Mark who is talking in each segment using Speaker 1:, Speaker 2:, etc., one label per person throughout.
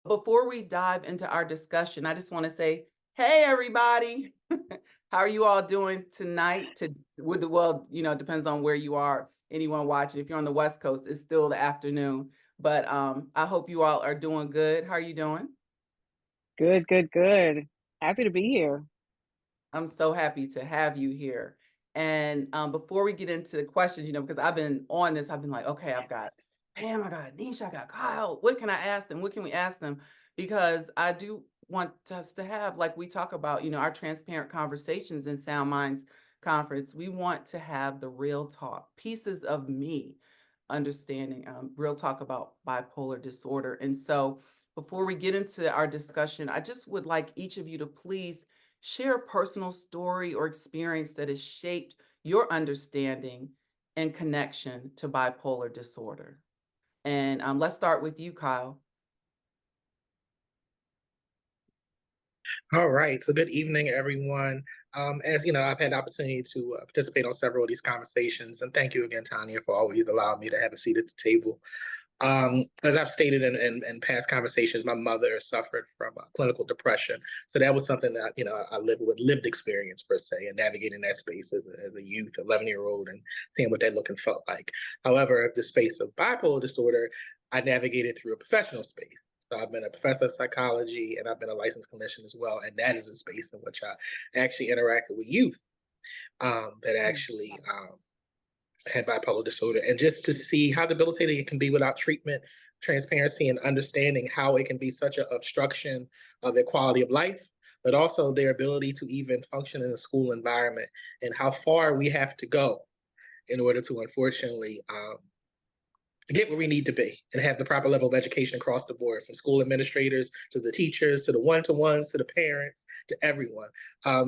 Speaker 1: Before we dive into our discussion, I just want to say, hey, everybody. How are you all doing tonight? Well, it depends on where you are. Anyone watching, if you're on the West Coast, it's still the afternoon. But I hope you all are doing good. How are you doing?
Speaker 2: Good, good, good. Happy to be here.
Speaker 1: I'm so happy to have you here. And before we get into the questions, because I've been on this, I've been like, okay, I've got Pam, I got Anisha, I got Kyle. What can I ask them? What can we ask them? Because I do want us to have, like we talk about, our transparent conversations in Sound Minds Conference. We want to have the real talk, pieces of me understanding real talk about bipolar disorder. And so before we get into our discussion, I just would like each of you to please share a personal story or experience that has shaped your understanding and connection to bipolar disorder. And let's start with you, Kyle.
Speaker 3: All right. So good evening, everyone. As you know, I've had the opportunity to participate on several of these conversations, and thank you again, Tanya, for always allowing me to have a seat at the table. As I've stated in past conversations, my mother suffered from clinical depression, so that was something that I lived with lived experience per se, and navigating that space as a youth, 11-year-old, and seeing what that looked and felt like. However, the space of bipolar disorder, I navigated through a professional space. So I've been a professor of psychology and I've been a licensed clinician as well. And that is a space in which I actually interacted with youth that actually had bipolar disorder. And just to see how debilitating it can be without treatment, transparency, and understanding how it can be such an obstruction of their quality of life, but also their ability to even function in a school environment and how far we have to go in order to unfortunately to get where we need to be and have the proper level of education across the board, from school administrators to the teachers to the one-to-ones to the parents to everyone.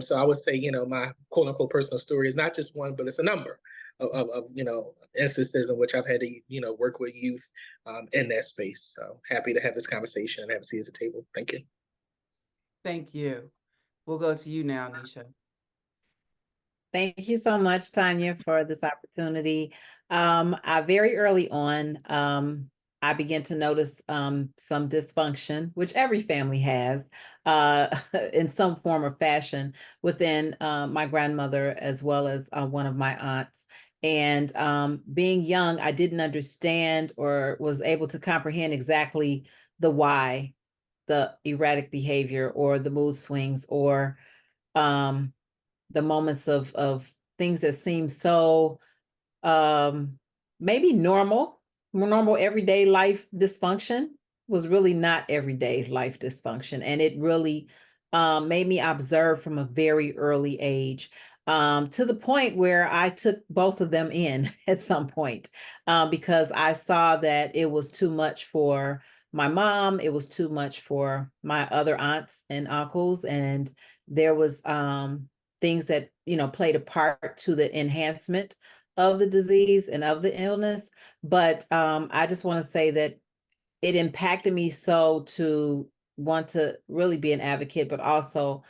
Speaker 3: So I would say, my quote unquote personal story is not just one, but it's a number of instances in which I've had to work with youth in that space. So happy to have this conversation and have a seat at the table. Thank you.
Speaker 1: Thank you. We'll go to you now, Nisha.
Speaker 2: Thank you so much, Tanya, for this opportunity. I very early on, I began to notice some dysfunction, which every family has, in some form or fashion, within my grandmother as well as one of my aunts. And being young, I didn't understand or was able to comprehend exactly the why, the erratic behavior or the mood swings or the moments of things that seem so maybe normal everyday life dysfunction was really not everyday life dysfunction. And it really made me observe from a very early age, to the point where I took both of them in at some point, because I saw that it was too much for my mom, it was too much for my other aunts and uncles, and there was things that played a part to the enhancement of the disease and of the illness. But I just want to say that it impacted me so to want to really be an advocate, but also,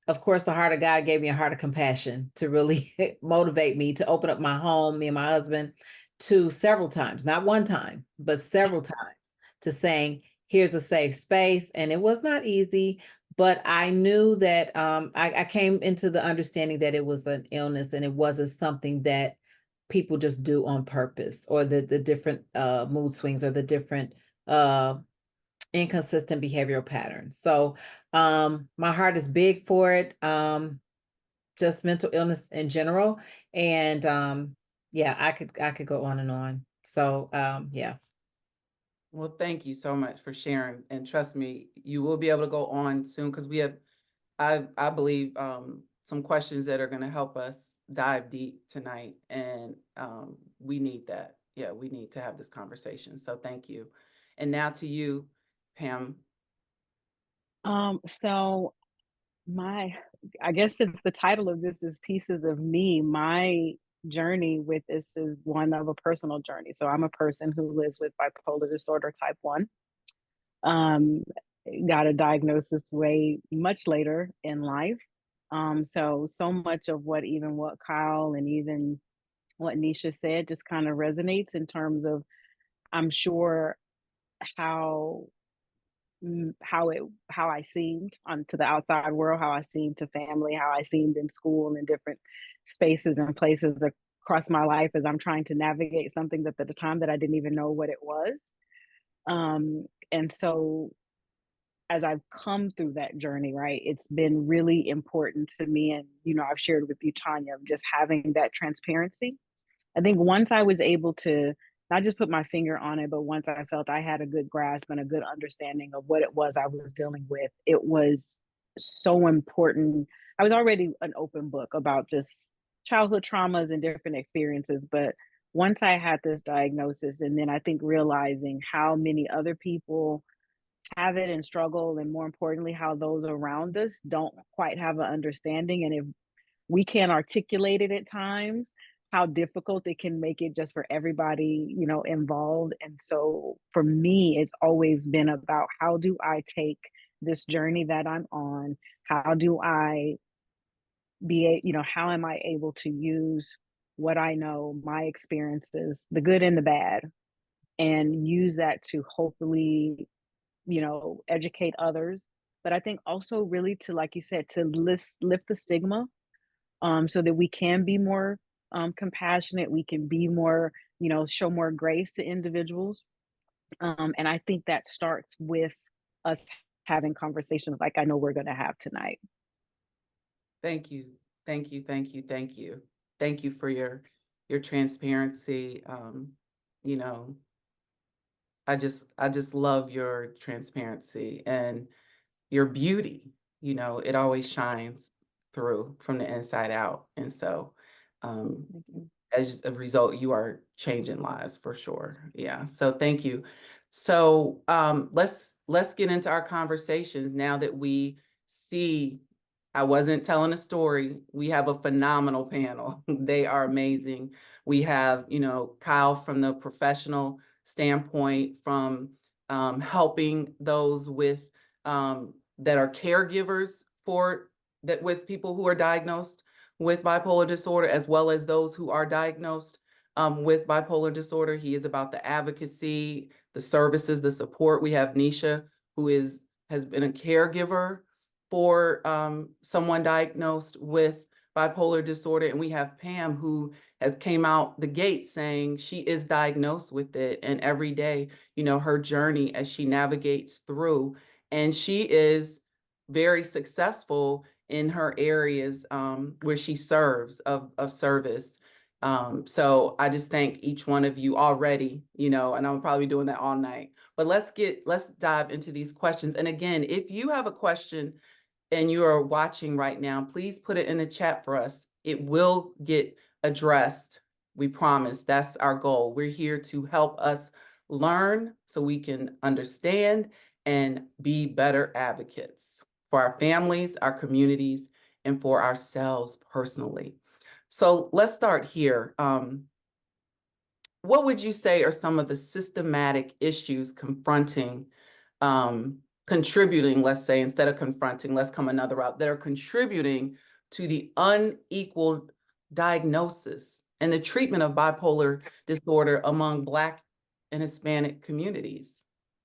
Speaker 2: of course, the heart of God gave me a heart of compassion to really motivate me to open up my home, me and my husband, to several times, not one time, but several times, to saying, here's a safe space. And it was not easy, but I knew that I came into the understanding that it was an illness and it wasn't something that people just do on purpose, or the different mood swings or the different inconsistent behavioral patterns. So my heart is big for it, just mental illness in general. And yeah, I could go on and on. So yeah.
Speaker 1: Well, thank you so much for sharing. And trust me, you will be able to go on soon because we have, I believe, some questions that are going to help us dive deep tonight. And we need that. Yeah, we need to have this conversation. So thank you. And now to you, Pam.
Speaker 2: So I guess since the title of this is Pieces of Me, my journey with this is one of a personal journey. So I'm a person who lives with bipolar disorder type 1. Got a diagnosis way much later in life. So much of what Kyle and even what Nisha said just kind of resonates in terms of, I'm sure, how
Speaker 4: how I seemed to the outside world, how I seemed to family, how I seemed in school and different spaces and places across my life as I'm trying to navigate something that at the time that I didn't even know what it was. And so as I've come through that journey, right, it's been really important to me. And, you know, I've shared with you, Tanya, just having that transparency. I think once I was able to not just put my finger on it, but once I felt I had a good grasp and a good understanding of what it was I was dealing with, it was so important. I was already an open book about just childhood traumas and different experiences. But once I had this diagnosis, and then I think realizing how many other people have it and struggle, and more importantly, how those around us don't quite have an understanding. And if we can't articulate it at times, how difficult it can make it just for everybody, you know, involved. And so for me, it's always been about how do I take this journey that I'm on? How do I how am I able to use what I know, my experiences, the good and the bad, and use that to hopefully, you know, educate others. But I think also really to, like you said, to lift the stigma, so that we can be more compassionate, we can be more, you know, show more grace to individuals. And I think that starts with us having conversations like I know we're going to have tonight.
Speaker 1: Thank you. Thank you. Thank you. Thank you. Thank you for your transparency. You know, I just love your transparency and your beauty. You know, it always shines through from the inside out. And so as a result, you are changing lives for sure. Yeah. So thank you. So let's get into our conversations now that we see. I wasn't telling a story. We have a phenomenal panel. They are amazing. We have, you know, Kyle from the professional standpoint, from helping those with that are caregivers with people who are diagnosed with bipolar disorder, as well as those who are diagnosed with bipolar disorder. He is about the advocacy, the services, the support. We have Nisha, who has been a caregiver for someone diagnosed with bipolar disorder. And we have Pam, who has came out the gate saying she is diagnosed with it. And every day, you know, her journey as she navigates through, and she is very successful in her areas where she serves of service. So I just thank each one of you already, you know, and I'm probably doing that all night. But let's dive into these questions. And again, if you have a question and you are watching right now, please put it in the chat for us. It will get addressed. We promise. That's our goal. We're here to help us learn so we can understand and be better advocates for our families, our communities, and for ourselves personally. So let's start here. What would you say are some of the systematic issues contributing, let's say, instead of confronting, let's come another route, that are contributing to the unequal diagnosis and the treatment of bipolar disorder among Black and Hispanic communities?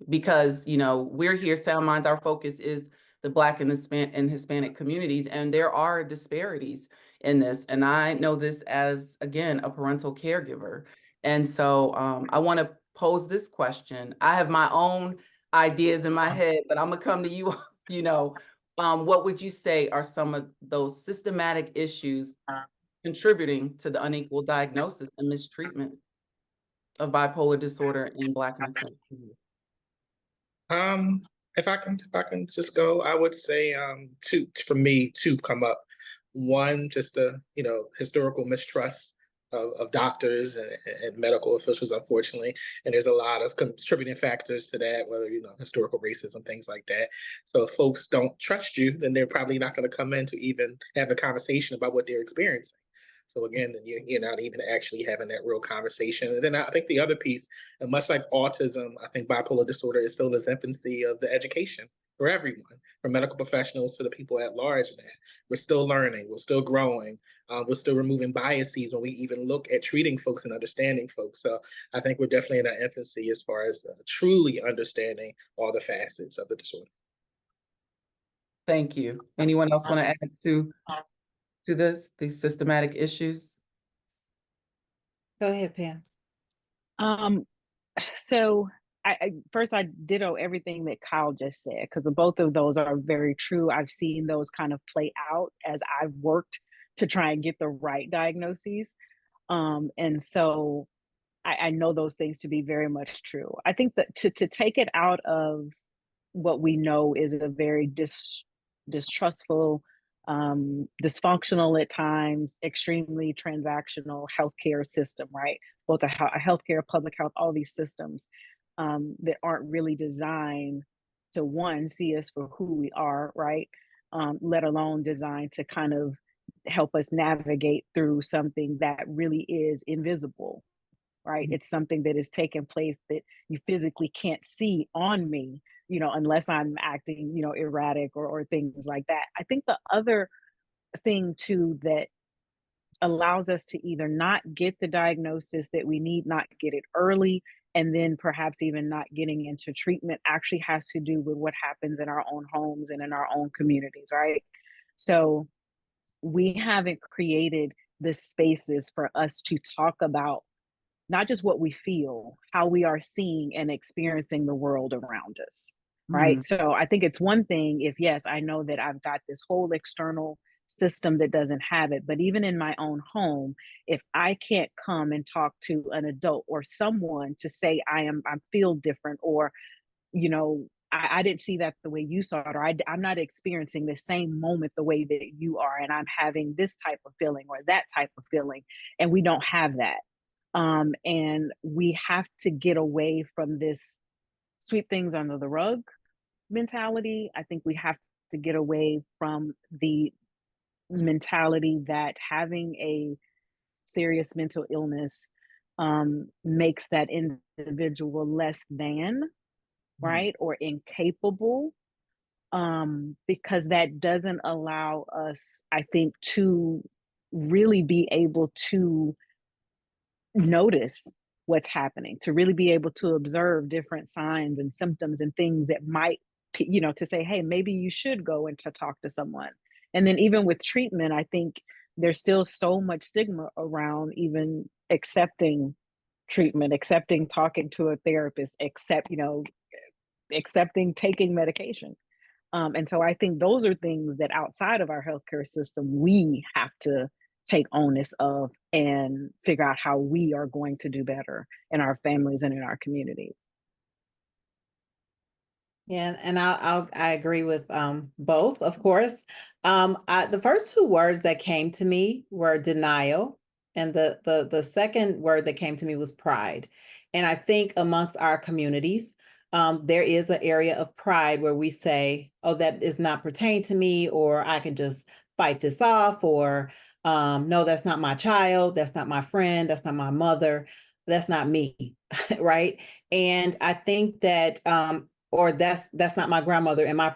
Speaker 1: Because, you know, we're here, SoundMinds, our focus is the Black and Hispanic communities, and there are disparities in this. And I know this as, again, a parental caregiver. And so I want to pose this question. I have my own ideas in my head, but I'm gonna come to you, you know, what would you say are some of those systematic issues contributing to the unequal diagnosis and mistreatment of bipolar disorder in Black and Hispanic communities?
Speaker 3: If I can just go, I would say two come up. One, just the, you know, historical mistrust of doctors and medical officials, unfortunately. And there's a lot of contributing factors to that, whether, you know, historical racism, things like that. So if folks don't trust you, then they're probably not going to come in to even have a conversation about what they're experiencing. So again, then you're not even actually having that real conversation. And then I think the other piece, and much like autism, I think bipolar disorder is still in its infancy of the education for everyone, from medical professionals to the people at large, man. We're still learning, we're still growing. we're still removing biases when we even look at treating folks and understanding folks. So I think we're definitely in our infancy as far as truly understanding all the facets of the disorder.
Speaker 1: Thank you. Anyone else want to add to these systematic issues?
Speaker 2: Go ahead, Pam.
Speaker 4: So first I ditto everything that Kyle just said, because both of those are very true. I've seen those kind of play out as I've worked to try and get the right diagnoses. And so I know those things to be very much true. I think that to take it out of what we know is a very distrustful, dysfunctional at times, extremely transactional healthcare system, right? Both a healthcare, public health, all these systems that aren't really designed to, one, see us for who we are, right? Let alone designed to kind of help us navigate through something that really is invisible, right?
Speaker 1: Mhm.
Speaker 4: It's something that is taking place that you physically can't see on me, unless I'm acting, erratic or things like that. I think the other thing too that allows us to either not get the diagnosis that we need, not get it early, and then perhaps even not getting into treatment actually has to do with what happens in our own homes and in our own communities, right? So we haven't created the spaces for us to talk about not just what we feel, how we are seeing and experiencing the world around us, right?
Speaker 1: Mhm.
Speaker 4: So I think it's one thing if, yes, I know that I've got this whole external system that doesn't have it, but even in my own home, if I can't come and talk to an adult or someone to say I feel different, or, I didn't see that the way you saw it, or I'm not experiencing the same moment the way that you are, and I'm having this type of feeling or that type of feeling, and we don't have that. And we have to get away from this sweep things under the rug mentality. I think we have to get away from the mentality that having a serious mental illness makes that individual less than, right, or incapable, because that doesn't allow us, I think, to really be able to notice what's happening, to really be able to observe different signs and symptoms and things that might, to say, hey, maybe you should go and to talk to someone. And then even with treatment, I think there's still so much stigma around even accepting treatment, accepting talking to a therapist, accepting taking medication. And so I think those are things that outside of our healthcare system, we have to take onus of and figure out how we are going to do better in our families and in our communities.
Speaker 2: Yeah, and I agree with both, of course. The first two words that came to me were denial, and the second word that came to me was pride. And I think amongst our communities, there is an area of pride where we say, "Oh, that is not pertain to me," or "I can just fight this off," or "No, that's not my child, that's not my friend, that's not my mother, that's not me," right? And I think that or that's not my grandmother in my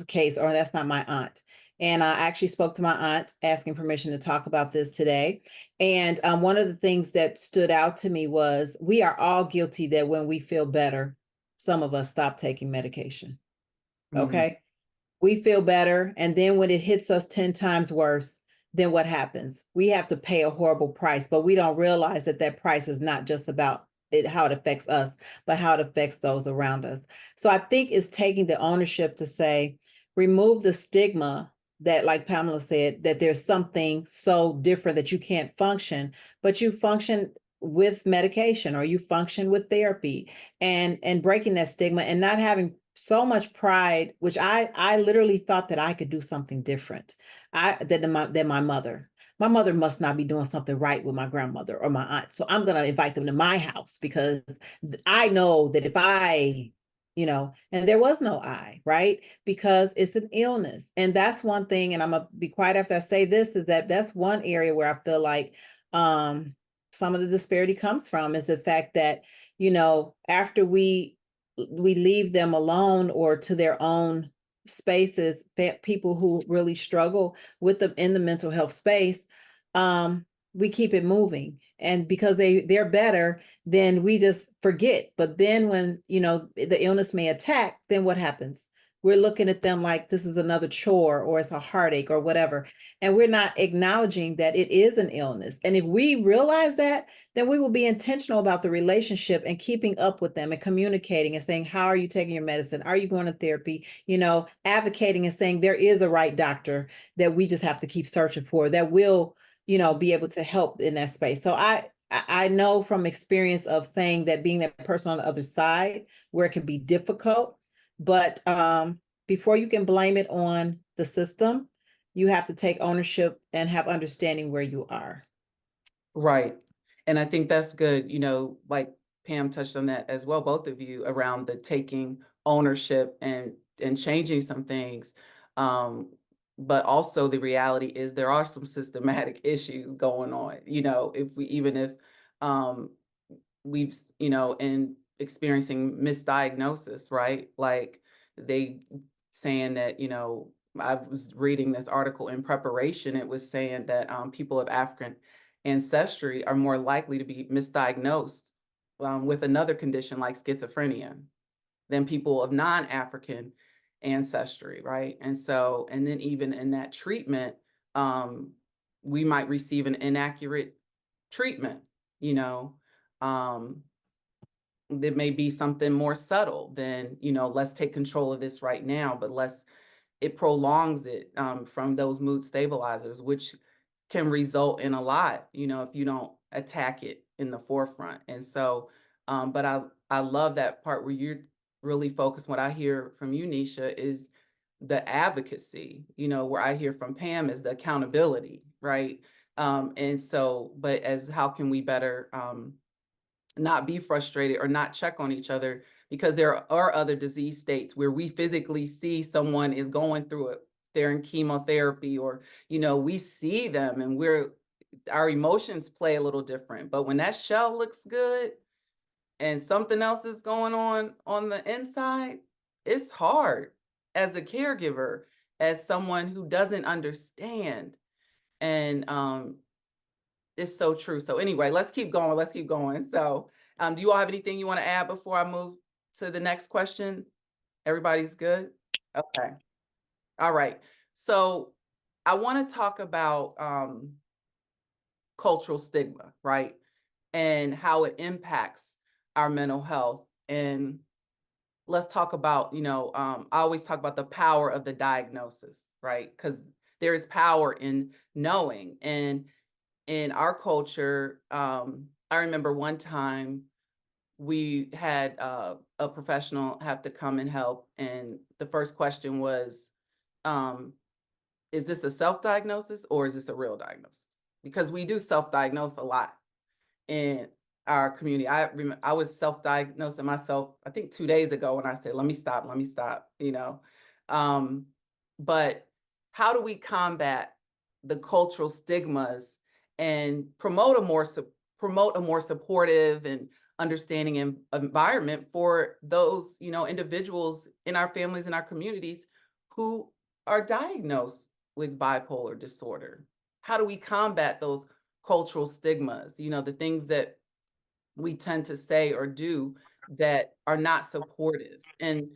Speaker 2: case, or that's not my aunt. And I actually spoke to my aunt asking permission to talk about this today. And one of the things that stood out to me was we are all guilty that when we feel better, some of us stop taking medication. Okay. We feel better. And then when it hits us 10 times worse, then what happens? We have to pay a horrible price, but we don't realize that that price is not just about how it affects us, but how it affects those around us. So I think it's taking the ownership to say, remove the stigma that, like Pamela said, that there's something so different that you can't function, but you function with medication or you function with therapy, and breaking that stigma and not having so much pride, which I literally thought that I could do something different than my mother. My mother must not be doing something right with my grandmother or my aunt. So I'm going to invite them to my house because I know that if I, and there was no I, right? Because it's an illness. And that's one thing, and I'm going to be quiet after I say this, is that's one area where I feel like some of the disparity comes from is the fact that, after we leave them alone or to their own spaces, people who really struggle with them in the mental health space, we keep it moving. And because they're better, then we just forget. But then when, the illness may attack, then what happens? We're looking at them like this is another chore or it's a heartache or whatever. And we're not acknowledging that it is an illness. And if we realize that, then we will be intentional about the relationship and keeping up with them and communicating and saying, how are you taking your medicine? Are you going to therapy? Advocating and saying there is a right doctor that we just have to keep searching for that will, be able to help in that space. So I know from experience of saying that being that person on the other side where it can be difficult, but before you can blame it on the system, you have to take ownership and have understanding where you are.
Speaker 1: Right. And I think that's good, like Pam touched on that as well, both of you, around the taking ownership and changing some things. But also the reality is there are some systematic issues going on, if we've, in experiencing misdiagnosis, right? Like they saying that, I was reading this article in preparation. It was saying that people of African ancestry are more likely to be misdiagnosed with another condition like schizophrenia than people of non-African ancestry, right? And then even in that treatment, we might receive an inaccurate treatment, there may be something more subtle than, let's take control of this right now, but it prolongs it from those mood stabilizers, which can result in a lot, if you don't attack it in the forefront. And so, but I love that part where you're really focused. What I hear from you, Nisha, is the advocacy, where I hear from Pam is the accountability, right? And so, but how can we better not be frustrated or not check on each other, because there are other disease states where we physically see someone is going through it. They're in chemotherapy, or, we see them and our emotions play a little different. But when that shell looks good and something else is going on the inside, it's hard as a caregiver, as someone who doesn't understand. And it's so true. So anyway, let's keep going. So do you all have anything you want to add before I move to the next question? Everybody's good? Okay. All right. So I want to talk about cultural stigma, right? And how it impacts our mental health. And let's talk about, I always talk about the power of the diagnosis, right? Because there is power in knowing. And in our culture, I remember one time we had a professional have to come and help. And the first question was, is this a self-diagnosis or is this a real diagnosis? Because we do self-diagnose a lot in our community. I was self-diagnosing myself, I think 2 days ago, when I said, let me stop, but how do we combat the cultural stigmas and promote a more supportive and understanding environment for those, individuals in our families and our communities who are diagnosed with bipolar disorder? How do we combat those cultural stigmas, the things that we tend to say or do that are not supportive? And,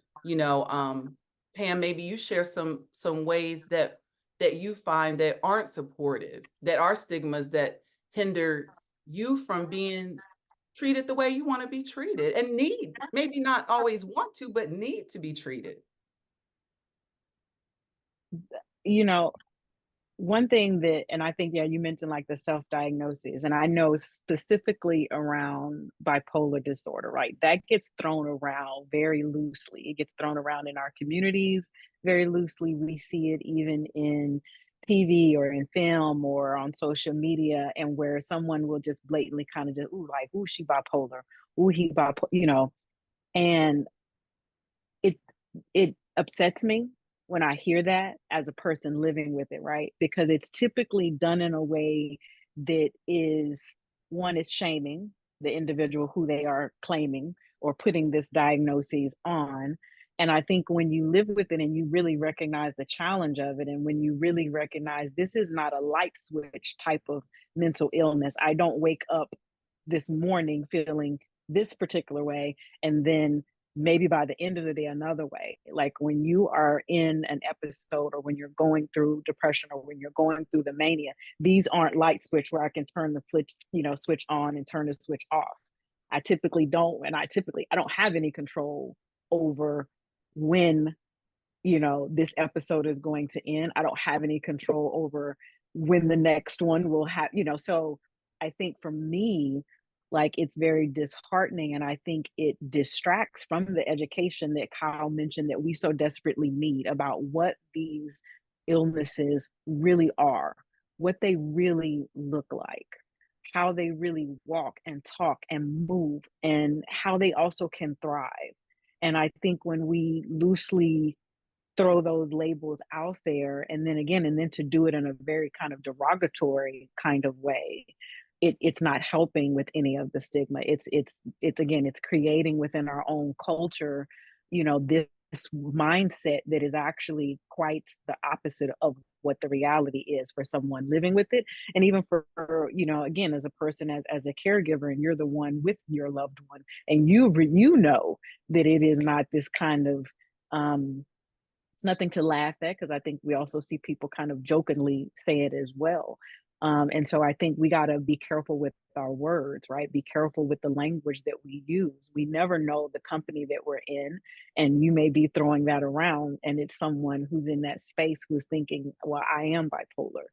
Speaker 1: Pam, maybe you share some ways that you find that aren't supportive, that are stigmas that hinder you from being treated the way you want to be treated and maybe not always want to, but need to be treated.
Speaker 4: One thing that, and I think, yeah, you mentioned like the self-diagnosis, and I know specifically around bipolar disorder, right? That gets thrown around very loosely. It gets thrown around in our communities very loosely. We see it even in TV or in film or on social media, and where someone will just blatantly kind of just, ooh, like, ooh, she bipolar, ooh, he bipolar, and it upsets me when I hear that as a person living with it, right? Because it's typically done in a way that is shaming the individual who they are claiming or putting this diagnosis on. And I think when you live with it and you really recognize the challenge of it, and when you really recognize this is not a light switch type of mental illness, I don't wake up this morning feeling this particular way and then maybe by the end of the day another way. Like when you are in an episode, or when you're going through depression, or when you're going through the mania, these aren't light switch where I can turn the switch on and turn the switch off. I typically don't, and I don't have any control over when this episode is going to end. I don't have any control over when the next one will have, so I think for me, like, it's very disheartening, and I think it distracts from the education that Kyle mentioned that we so desperately need about what these illnesses really are, what they really look like, how they really walk and talk and move, and how they also can thrive. And I think when we loosely throw those labels out there, and then to do it in a very kind of derogatory kind of way, it's not helping with any of the stigma. It's creating within our own culture, this mindset that is actually quite the opposite of what the reality is for someone living with it. And even for again, as a person, as a caregiver, and you're the one with your loved one, and you know that it is not this kind of it's nothing to laugh at, because I think we also see people kind of jokingly say it as well. And so I think we got to be careful with our words, right? Be careful with the language that we use. We never know the company that we're in, and you may be throwing that around, and it's someone who's in that space who's thinking, well, I am bipolar,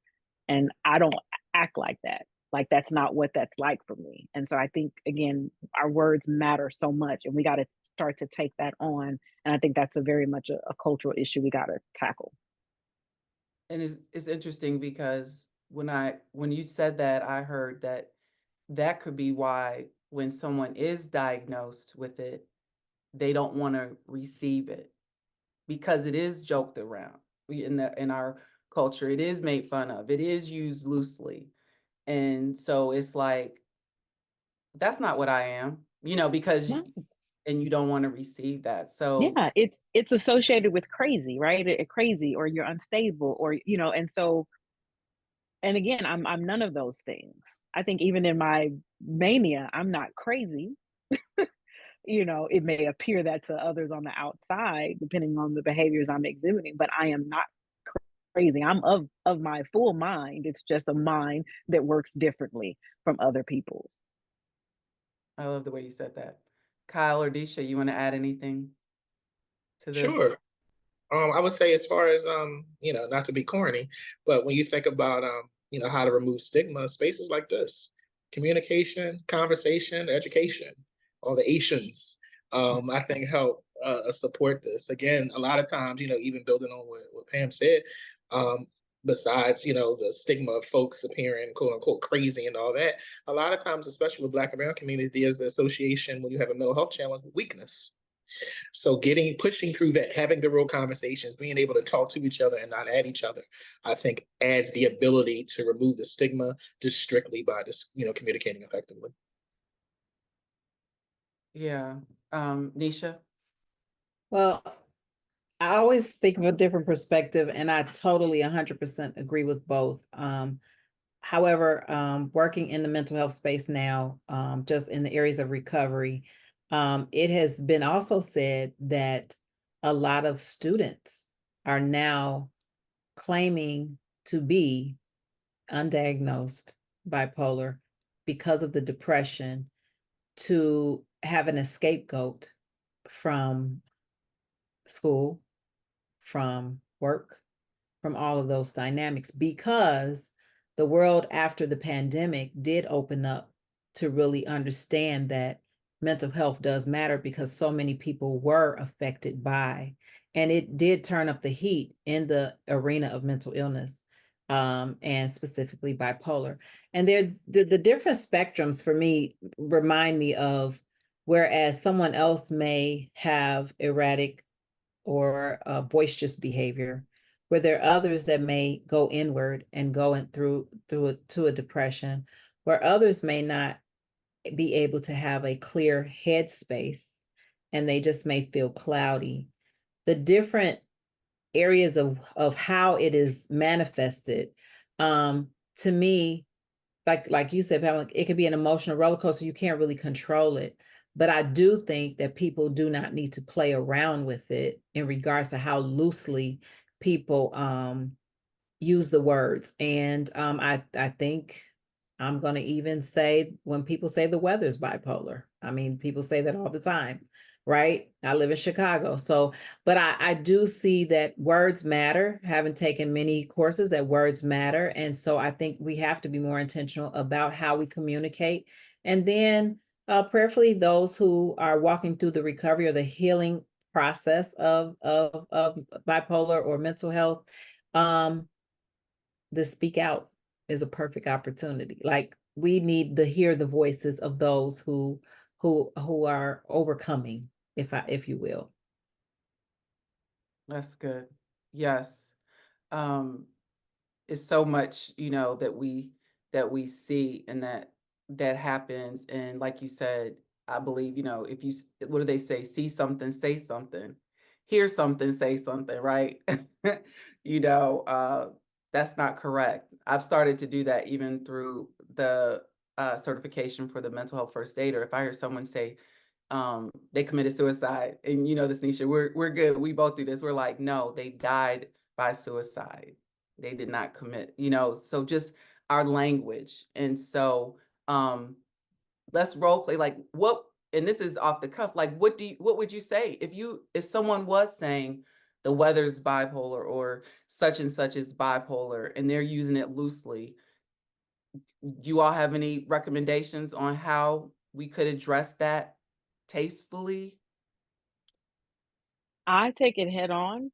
Speaker 4: and I don't act like that. Like, that's not what that's like for me. And so I think, again, our words matter so much, and we got to start to take that on. And I think that's a very much a cultural issue we got to tackle.
Speaker 1: And it's interesting because when you said that, I heard that could be why when someone is diagnosed with it, they don't want to receive it, because it is joked around. In our culture, it is made fun of, it is used loosely. And so it's like, that's not what I am, because
Speaker 4: No.
Speaker 1: and you don't want to receive that. So
Speaker 4: Yeah, it's associated with crazy, right? Crazy, or you're unstable, or and so, and again, I'm none of those things. I think even in my mania, I'm not crazy. It may appear that to others on the outside, depending on the behaviors I'm exhibiting, but I am not crazy. I'm of my full mind. It's just a mind that works differently from other people's.
Speaker 1: I love the way you said that. Kyle or Disha, you want to add anything to this?
Speaker 3: Sure. I would say, as far as not to be corny, but when you think about how to remove stigma, spaces like this, communication, conversation, education, all the Asians, I think help support this. Again, a lot of times, even building on what Pam said, besides, the stigma of folks appearing quote unquote crazy and all that, a lot of times, especially with Black and Brown community, there's the association when you have a mental health challenge with weakness. So pushing through that, having the real conversations, being able to talk to each other and not at each other, I think adds the ability to remove the stigma just strictly by just, communicating effectively.
Speaker 1: Yeah. Nisha?
Speaker 2: Well, I always think of a different perspective, and I totally 100% agree with both. However, working in the mental health space now, just in the areas of recovery, it has been also said that a lot of students are now claiming to be undiagnosed bipolar because of the depression, to have an scapegoat from school, from work, from all of those dynamics, because the world after the pandemic did open up to really understand that mental health does matter, because so many people were affected by, and it did turn up the heat in the arena of mental illness, and specifically bipolar. And the different spectrums for me remind me of, whereas someone else may have erratic or boisterous behavior, where there are others that may go inward and go through to a depression, where others may not be able to have a clear headspace, and they just may feel cloudy. the different areas of how it is manifested, to me, like you said, Pamela, it could be an emotional roller coaster. You can't really control it. But I do think that people do not need to play around with it in regards to how loosely people use the words. And I think I'm going to even say, when people say the weather's bipolar, I mean, people say that all the time, right? I live in Chicago. So, but I do see that words matter, having taken many courses, that words matter. And so I think we have to be more intentional about how we communicate. And then prayerfully, those who are walking through the recovery or the healing process of bipolar or mental health, the speak out is a perfect opportunity. Like, we need to hear the voices of those who are overcoming, if you will.
Speaker 1: That's good. Yes. It's so much, that we see and that happens. And like you said, I believe, if you, what do they say? See something, say something, hear something, say something, right? You know, uh, that's not correct. I've started to do that even through the certification for the mental health first aider. If I hear someone say, they committed suicide, and this, Nisha, we're good. We both do this. We're like, no, they died by suicide. They did not commit, so just our language. And so let's role play, like, what, and this is off the cuff, like, what would you say if someone was saying the weather's bipolar or such and such is bipolar and they're using it loosely? Do you all have any recommendations on how we could address that tastefully?
Speaker 4: I take it head on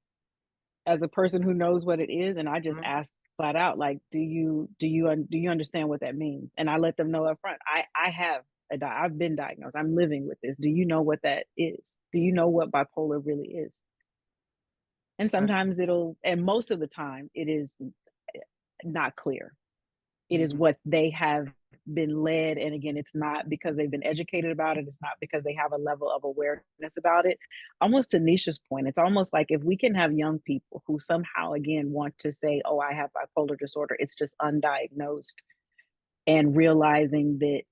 Speaker 4: as a person who knows what it is, and I just
Speaker 1: Mhm.
Speaker 4: ask flat out, like, do you understand what that means? And I let them know up front. I've been diagnosed. I'm living with this. Do you know what that is? Do you know what bipolar really is? And sometimes and most of the time, it is not clear. It is
Speaker 1: Mhm.
Speaker 4: what they have been led. And again, it's not because they've been educated about it. It's not because they have a level of awareness about it. Almost to Nisha's point, it's almost like if we can have young people who somehow, again, want to say, oh, I have bipolar disorder, it's just undiagnosed, and realizing that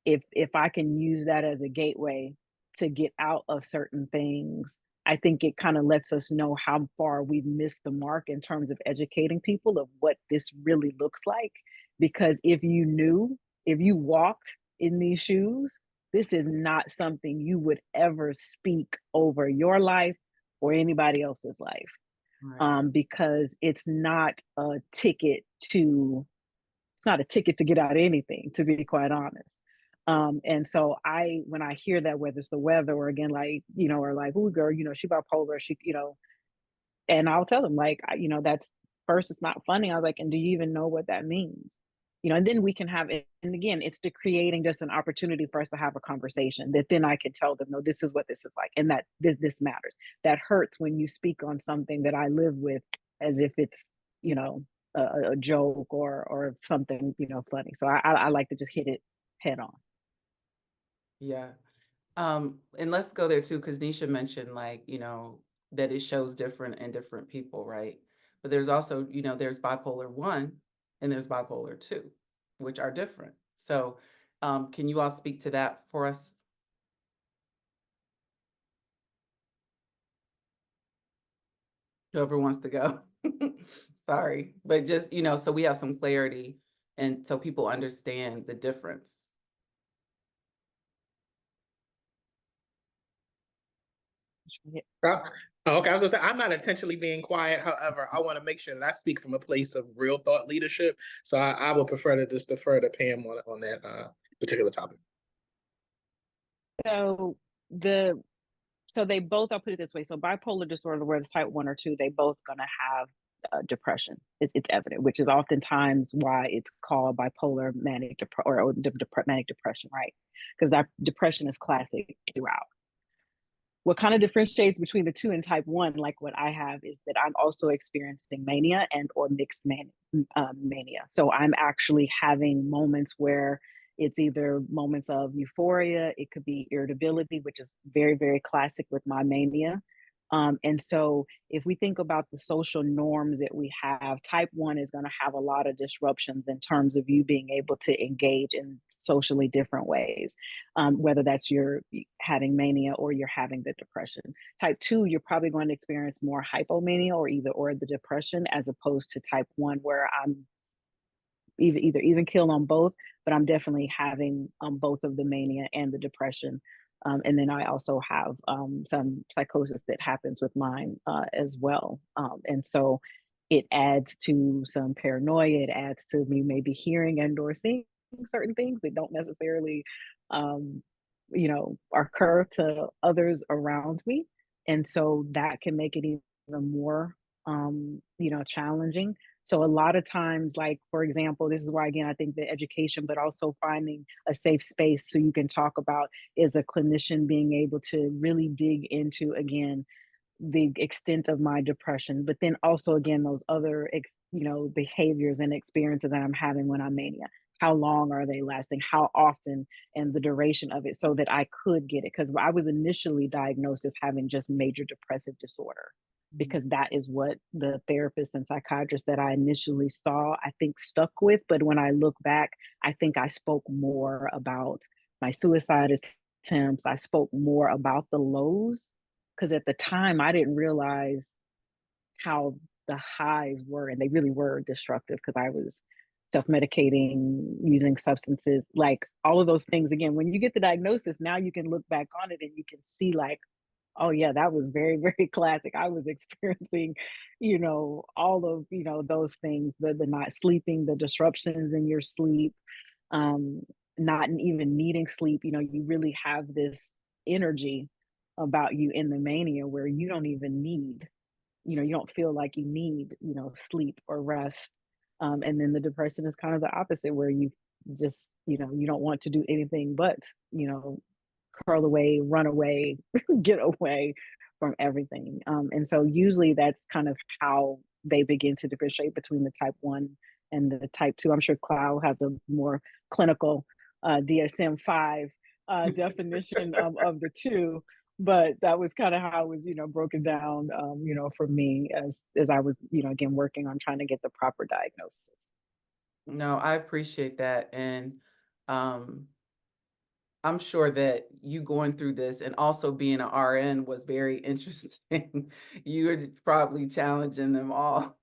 Speaker 4: if I can use that as a gateway to get out of certain things, I think it kind of lets us know how far we've missed the mark in terms of educating people of what this really looks like. Because if you walked in these shoes, this is not something you would ever speak over your life or anybody else's life.
Speaker 1: Right.
Speaker 4: Because it's not a ticket to get out of anything, to be quite honest. And so when I hear that, whether it's the weather or again, like, or like, oh girl, she bipolar, and I'll tell them like, that's, first, it's not funny. I was like, and do you even know what that means? And then we can have it. And again, it's creating just an opportunity for us to have a conversation that then I can tell them, no, this is what this is like. And that this matters. That hurts when you speak on something that I live with as if it's, a joke or something, funny. So I like to just hit it head on.
Speaker 1: Yeah. And let's go there too, because Nisha mentioned, like, that it shows different in different people, right? But there's also, there's bipolar 1 and there's bipolar 2, which are different. So can you all speak to that for us? Whoever wants to go. Sorry, but just, so we have some clarity and so people understand the difference.
Speaker 3: Oh, okay, I was gonna say I'm not intentionally being quiet. However, I want to make sure that I speak from a place of real thought leadership. So I would prefer to just defer to Pam on that particular topic.
Speaker 4: So they both, I'll put it this way. So bipolar disorder, whether it's type 1 or 2, they both gonna have depression. It's evident, which is oftentimes why it's called bipolar manic manic depression, right? Because that depression is classic throughout. What kind of differentiates between the 2 and type 1, like what I have, is that I'm also experiencing mania and or mixed mania. So I'm actually having moments where it's either moments of euphoria, it could be irritability, which is very, very classic with my mania. And so if we think about the social norms that we have, type 1 is going to have a lot of disruptions in terms of you being able to engage in socially different ways, whether that's you're having mania or you're having the depression. Type 2, you're probably going to experience more hypomania or the depression, as opposed to type 1, where I'm either even kill on both, but I'm definitely having both of the mania and the depression. And then I also have some psychosis that happens with mine as well. And so it adds to some paranoia. It adds to me maybe hearing and or seeing certain things that don't necessarily, occur to others around me. And so that can make it even more, challenging. So a lot of times, like, for example, this is why, again, I think the education, but also finding a safe space so you can talk about, as a clinician, being able to really dig into, again, the extent of my depression, but then also, again, those other, behaviors and experiences that I'm having when I'm mania. How long are they lasting? How often, and the duration of it, so that I could get it. Because I was initially diagnosed as having just major depressive disorder, because that is what the therapist and psychiatrist that I initially saw, I think, stuck with. But when I look back, I think I spoke more about my suicide attempts. I spoke more about the lows, because at the time I didn't realize how the highs were, and they really were destructive, because I was self-medicating, using substances, like all of those things. Again, when you get the diagnosis, now you can look back on it and you can see, like, oh yeah, that was very, very classic. I was experiencing, all of, those things, the not sleeping, the disruptions in your sleep, um, not even needing sleep. You really have this energy about you in the mania where you don't even need, you don't feel like you need, sleep or rest. And then the depression is kind of the opposite, where you just, you don't want to do anything but, curl away, run away, get away from everything. And so usually that's kind of how they begin to differentiate between the type 1 and the type 2. I'm sure Cloud has a more clinical DSM-5 definition of the two, but that was kind of how it was, broken down, for me, as I was, again, working on trying to get the proper diagnosis.
Speaker 1: No, I appreciate that. And I'm sure that you going through this and also being an RN was very interesting. You were probably challenging them all.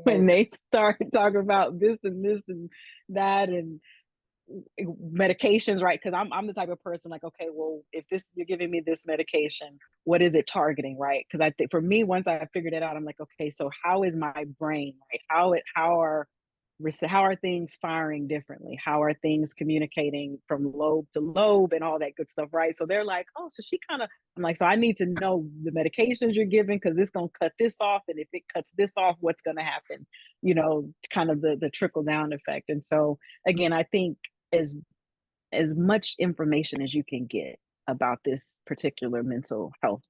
Speaker 4: When they start talking about this and this and that and medications, right? Because I'm the type of person, like, okay, well, if you're giving me this medication, what is it targeting, right? Because I think for me, once I figured it out, I'm like, okay, so how is my brain, right? How are things firing differently? How are things communicating from lobe to lobe and all that good stuff, right? So they're like, oh, so I'm like, so I need to know the medications you're giving, because it's going to cut this off. And if it cuts this off, what's going to happen? Kind of the trickle down effect. And so, again, I think as much information as you can get about this particular mental health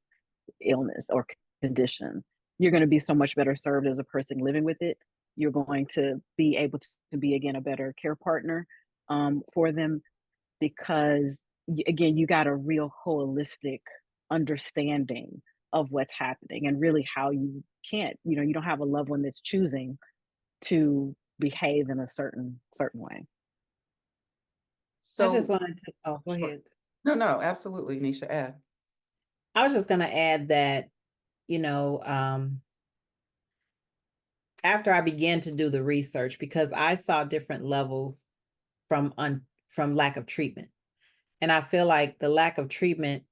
Speaker 4: illness or condition, you're going to be so much better served as a person living with it. You're going to be able to be, again, a better care partner for them, because, again, you got a real holistic understanding of what's happening, and really how you can't, you don't have a loved one that's choosing to behave in a certain way.
Speaker 2: I just
Speaker 1: So,
Speaker 2: wanted to, oh, go ahead.
Speaker 1: no, absolutely, Nisha, add.
Speaker 2: I was just going to add that, after I began to do the research, because I saw different levels from lack of treatment. And I feel like the lack of treatment,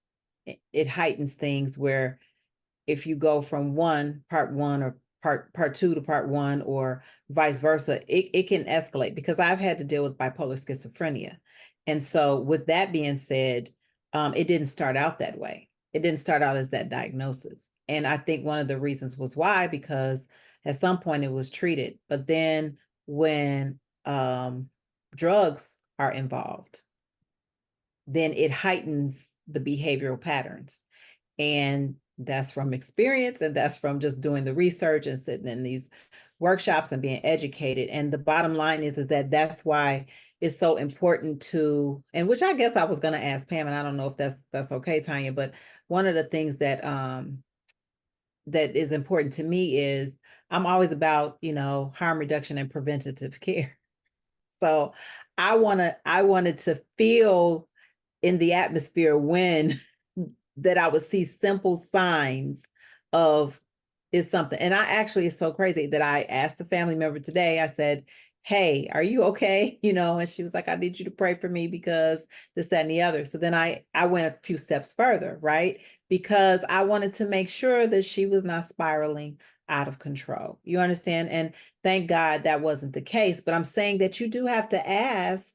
Speaker 2: it heightens things, where if you go from part one or part two to part one, or vice versa, it can escalate, because I've had to deal with bipolar schizophrenia. And so with that being said, it didn't start out that way. It didn't start out as that diagnosis. And I think one of the reasons was why, because at some point it was treated, but then when drugs are involved, then it heightens the behavioral patterns. And that's from experience, and that's from just doing the research and sitting in these workshops and being educated. And the bottom line is that that's why it's so important to, and which I guess I was going to ask Pam, and I don't know if that's okay, Tanya, but one of the things that that is important to me is I'm always about, harm reduction and preventative care. So I wanted to feel in the atmosphere when that I would see simple signs of is something. And I actually, it's so crazy that I asked a family member today, I said, hey, are you okay? And she was like, I need you to pray for me because this, that, and the other. So then I went a few steps further, right? Because I wanted to make sure that she was not spiraling out of control. You understand? And thank God that wasn't the case. But I'm saying that you do have to ask.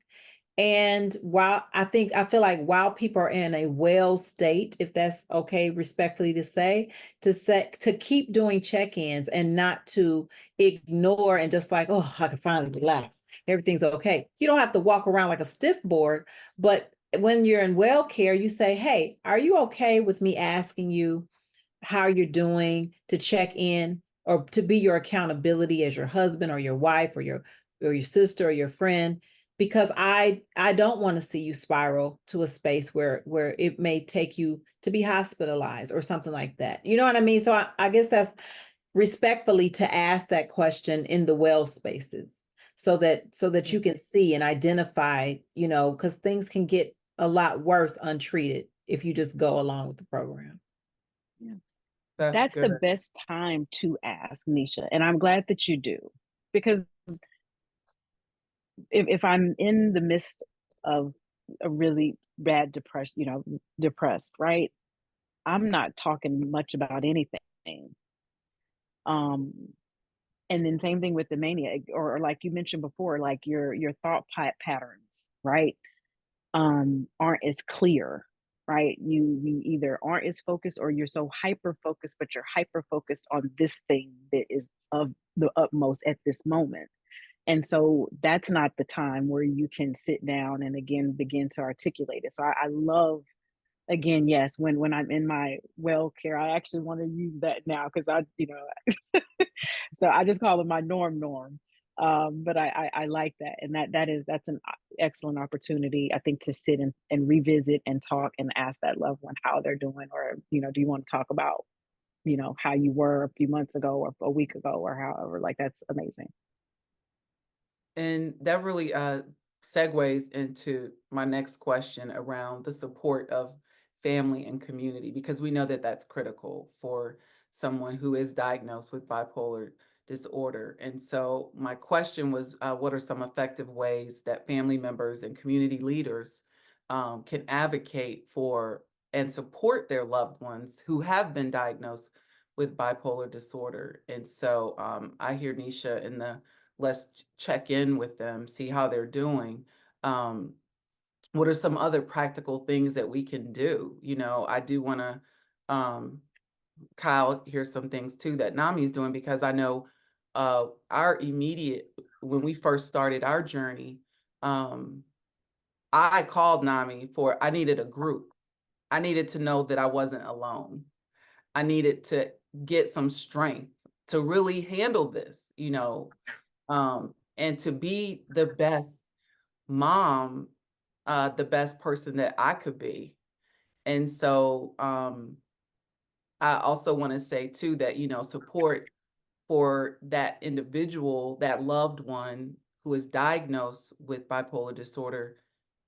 Speaker 2: And I feel like while people are in a well state, if that's okay, respectfully to say, to keep doing check-ins and not to ignore and just like, oh, I can finally relax. Everything's okay. You don't have to walk around like a stiff board, but when you're in well care, you say, hey, are you okay with me asking you how you're doing, to check in, or to be your accountability as your husband or your wife or your sister or your friend? Because I don't want to see you spiral to a space where it may take you to be hospitalized or something like that. You know what I mean? So I guess that's respectfully to ask that question in the well spaces so that you can see and identify, because things can get a lot worse untreated if you just go along with the program.
Speaker 4: Yeah.
Speaker 1: That's
Speaker 4: the
Speaker 1: good.
Speaker 4: best time to ask, Nisha. And I'm glad that you do, because if I'm in the midst of a really bad depressed, right? I'm not talking much about anything. And then same thing with the mania, or like you mentioned before, like your thought patterns, right? Aren't as clear, right? You either aren't as focused, or you're so hyper focused, but you're hyper focused on this thing that is of the utmost at this moment. And so that's not the time where you can sit down and again begin to articulate it. So I love, again, yes, when I'm in my well care, I actually want to use that now because so I just call it my norm. But I like that, and that's an excellent opportunity, I think, to sit and revisit and talk and ask that loved one how they're doing, or do you want to talk about how you were a few months ago or a week ago or however. Like, that's amazing.
Speaker 1: And that really segues into my next question around the support of family and community, because we know that that's critical for someone who is diagnosed with bipolar disorder. And so my question was, what are some effective ways that family members and community leaders can advocate for and support their loved ones who have been diagnosed with bipolar disorder? And so I hear Nisha in the let's check in with them, see how they're doing. What are some other practical things that we can do? I do want to, Kyle, here's some things too that NAMI is doing, because I know our immediate, when we first started our journey, I called NAMI I needed a group. I needed to know that I wasn't alone. I needed to get some strength to really handle this, and to be the best mom, the best person that I could be. And so I also want to say too that, support for that individual, that loved one who is diagnosed with bipolar disorder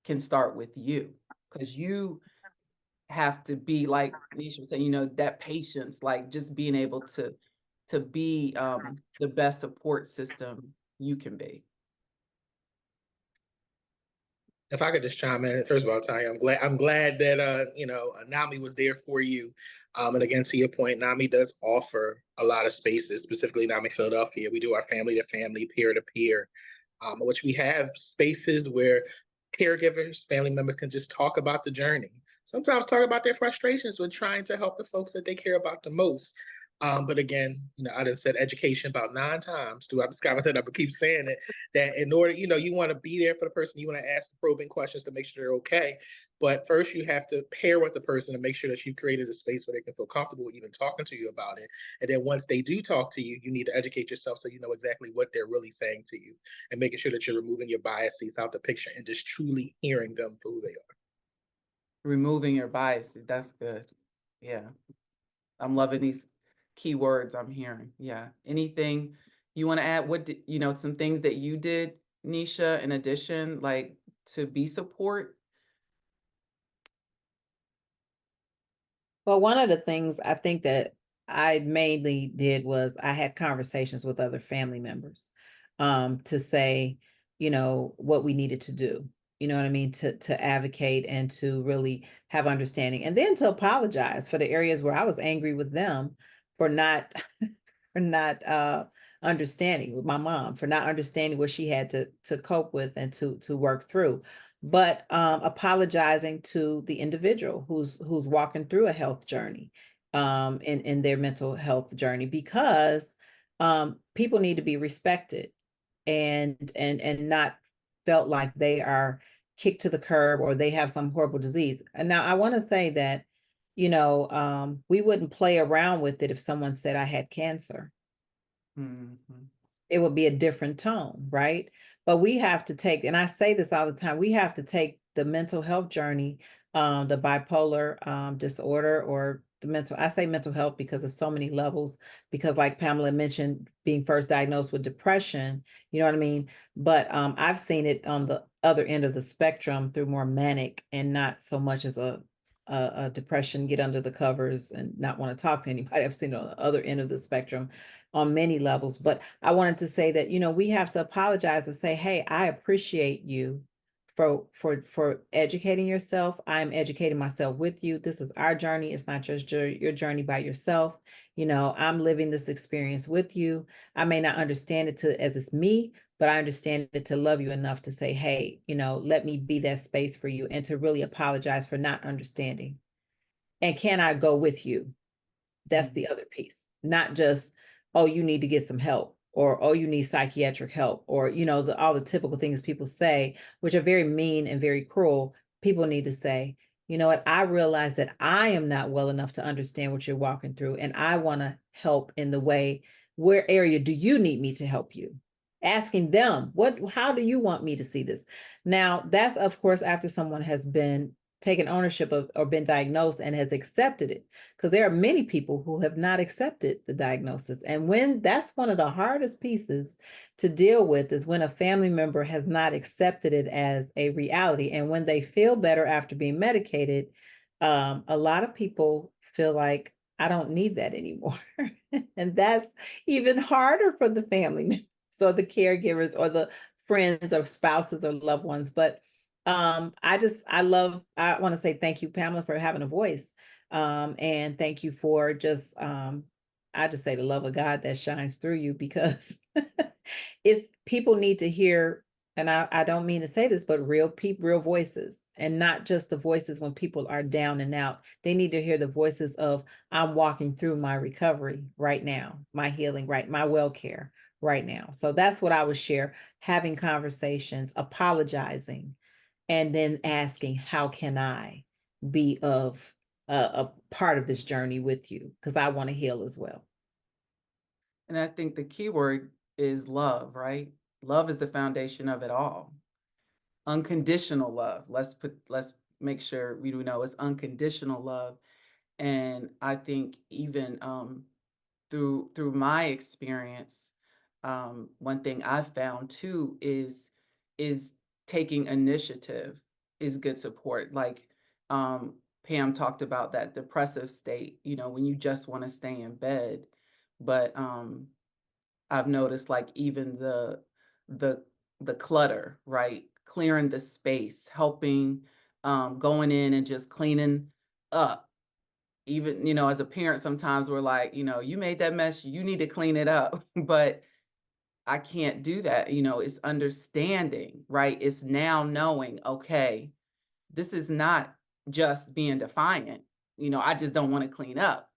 Speaker 1: can start with you, because you have to be, like Nisha was saying, that patience, like just being able to be the best support system you can be.
Speaker 3: If I could just chime in, first of all, Tanya, I'm glad that NAMI was there for you. And again, to your point, NAMI does offer a lot of spaces, specifically NAMI Philadelphia. We do our family to family, peer to peer, which we have spaces where caregivers, family members can just talk about the journey. Sometimes talk about their frustrations with trying to help the folks that they care about the most. But again, I done said education about 9 times throughout this conversation. I'm gonna keep saying it, that in order, you want to be there for the person, you want to ask the probing questions to make sure they're okay. But first you have to pair with the person and make sure that you've created a space where they can feel comfortable even talking to you about it. And then once they do talk to you, you need to educate yourself so you know exactly what they're really saying to you, and making sure that you're removing your biases out the picture and just truly hearing them for who they are.
Speaker 1: Removing your biases. That's good. Yeah. I'm loving these keywords I'm hearing. Yeah. Anything you want to add? What did, some things that you did, Nisha, in addition, like to be support?
Speaker 2: Well, one of the things I think that I mainly did was I had conversations with other family members to say, what we needed to do. You know what I mean? To advocate and to really have understanding, and then to apologize for the areas where I was angry with them for not for not understanding, with my mom for not understanding what she had to cope with and to work through. But apologizing to the individual who's walking through a health journey, in their mental health journey, because people need to be respected and not felt like they are kicked to the curb or they have some horrible disease. And now I want to say that, we wouldn't play around with it if someone said I had cancer.
Speaker 1: Mhm.
Speaker 2: It would be a different tone, right? But we have to take, and I say this all the time, we have to take the mental health journey, the bipolar disorder, or I say mental health because there's so many levels, because like Pamela mentioned, being first diagnosed with depression, you know what I mean? But I've seen it on the other end of the spectrum through more manic, and not so much as a depression, get under the covers and not want to talk to anybody. I've seen it on the other end of the spectrum on many levels. But I wanted to say that, we have to apologize and say, hey, I appreciate you for educating yourself. I'm educating myself with you. This is our journey. It's not just your journey by yourself. I'm living this experience with you. I may not understand it as it's me, but I understand it to love you enough to say, hey, let me be that space for you, and to really apologize for not understanding. And can I go with you? That's the other piece. Not just, oh, you need to get some help, or, oh, you need psychiatric help, or, all the typical things people say, which are very mean and very cruel. People need to say, you know what, I realize that I am not well enough to understand what you're walking through, and I want to help in the way, where area do you need me to help you? Asking them, how do you want me to see this? Now, that's of course after someone has been taken ownership of or been diagnosed and has accepted it, because there are many people who have not accepted the diagnosis. And when that's one of the hardest pieces to deal with, is when a family member has not accepted it as a reality. And when they feel better after being medicated, a lot of people feel like, I don't need that anymore. And that's even harder for the family members or the caregivers or the friends or spouses or loved ones. But I want to say thank you, Pamela, for having a voice. And thank you for just, I just say the love of God that shines through you, because it's, people need to hear, and I don't mean to say this, but real people, real voices, and not just the voices when people are down and out. They need to hear the voices of, I'm walking through my recovery right now, my healing, right, my well care right now. So that's what I would share: having conversations, apologizing, and then asking, how can I be of a part of this journey with you? Because I want to heal as well.
Speaker 1: And I think the key word is love, right? Love is the foundation of it all. Unconditional love. Let's make sure we do know it's unconditional love. And I think even through my experience, one thing I've found too is taking initiative is good support. Like Pam talked about that depressive state, when you just want to stay in bed. But I've noticed, like, even the clutter, right? Clearing the space, helping, going in and just cleaning up. Even, as a parent, sometimes we're like, you made that mess, you need to clean it up. But I can't do that. It's understanding, right? It's now knowing, okay, this is not just being defiant. I just don't want to clean up.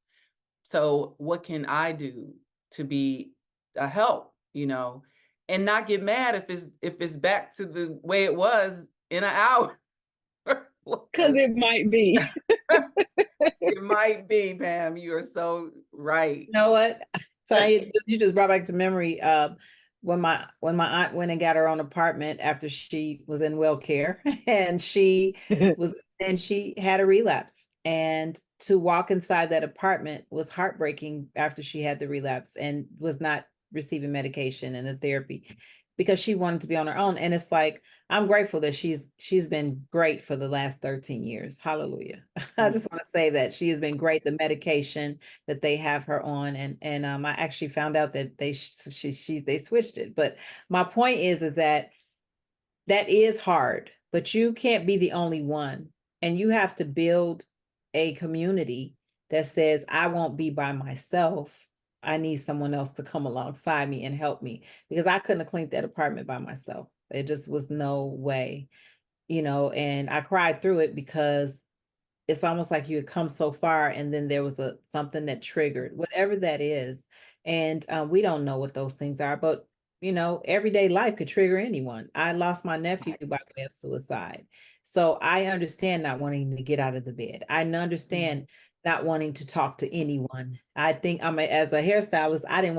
Speaker 1: So what can I do to be a help, and not get mad if it's back to the way it was in an hour.
Speaker 4: Because it might be.
Speaker 1: It might be, Pam. You are so right.
Speaker 2: You know what? Tanya, you just brought back to memory when my aunt went and got her own apartment after she was in well care, and she had a relapse. And to walk inside that apartment was heartbreaking after she had the relapse and was not receiving medication and the therapy because she wanted to be on her own. And it's like, I'm grateful that she's been great for the last 13 years. Hallelujah. I just want to say that she has been great. The medication that they have her on, and I actually found out that they switched it. But my point is that is hard, but you can't be the only one, and you have to build a community that says, I won't be by myself. I need someone else to come alongside me and help me, because I couldn't have cleaned that apartment by myself. It just was no way, and I cried through it because it's almost like you had come so far and then there was something that triggered whatever that is. And we don't know what those things are, but everyday life could trigger anyone. I lost my nephew by way of suicide. So I understand not wanting to get out of the bed. I understand not wanting to talk to anyone. I think as a hairstylist, I didn't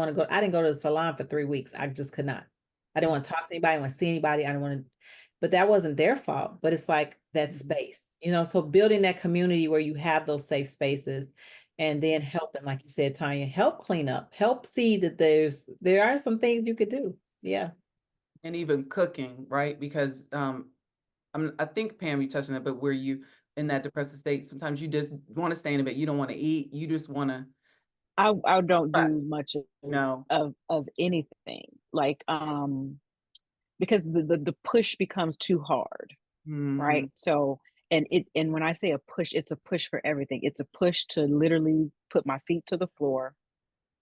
Speaker 2: go to the salon for 3 weeks. I just could not. I didn't want to talk to anybody. I didn't want to see anybody. I didn't want to, but that wasn't their fault. But it's like that space, so building that community where you have those safe spaces, and then helping, like you said, Tanya, help clean up, help see that there are some things you could do. Yeah.
Speaker 1: And even cooking, right? Because I think, Pam, you touched on that, but where you in that depressive state, sometimes you just want to stay in a bed. You don't want to eat. You just want to.
Speaker 4: I don't do much of anything, like because the push becomes too hard, right? So and when I say a push, it's a push for everything. It's a push to literally put my feet to the floor,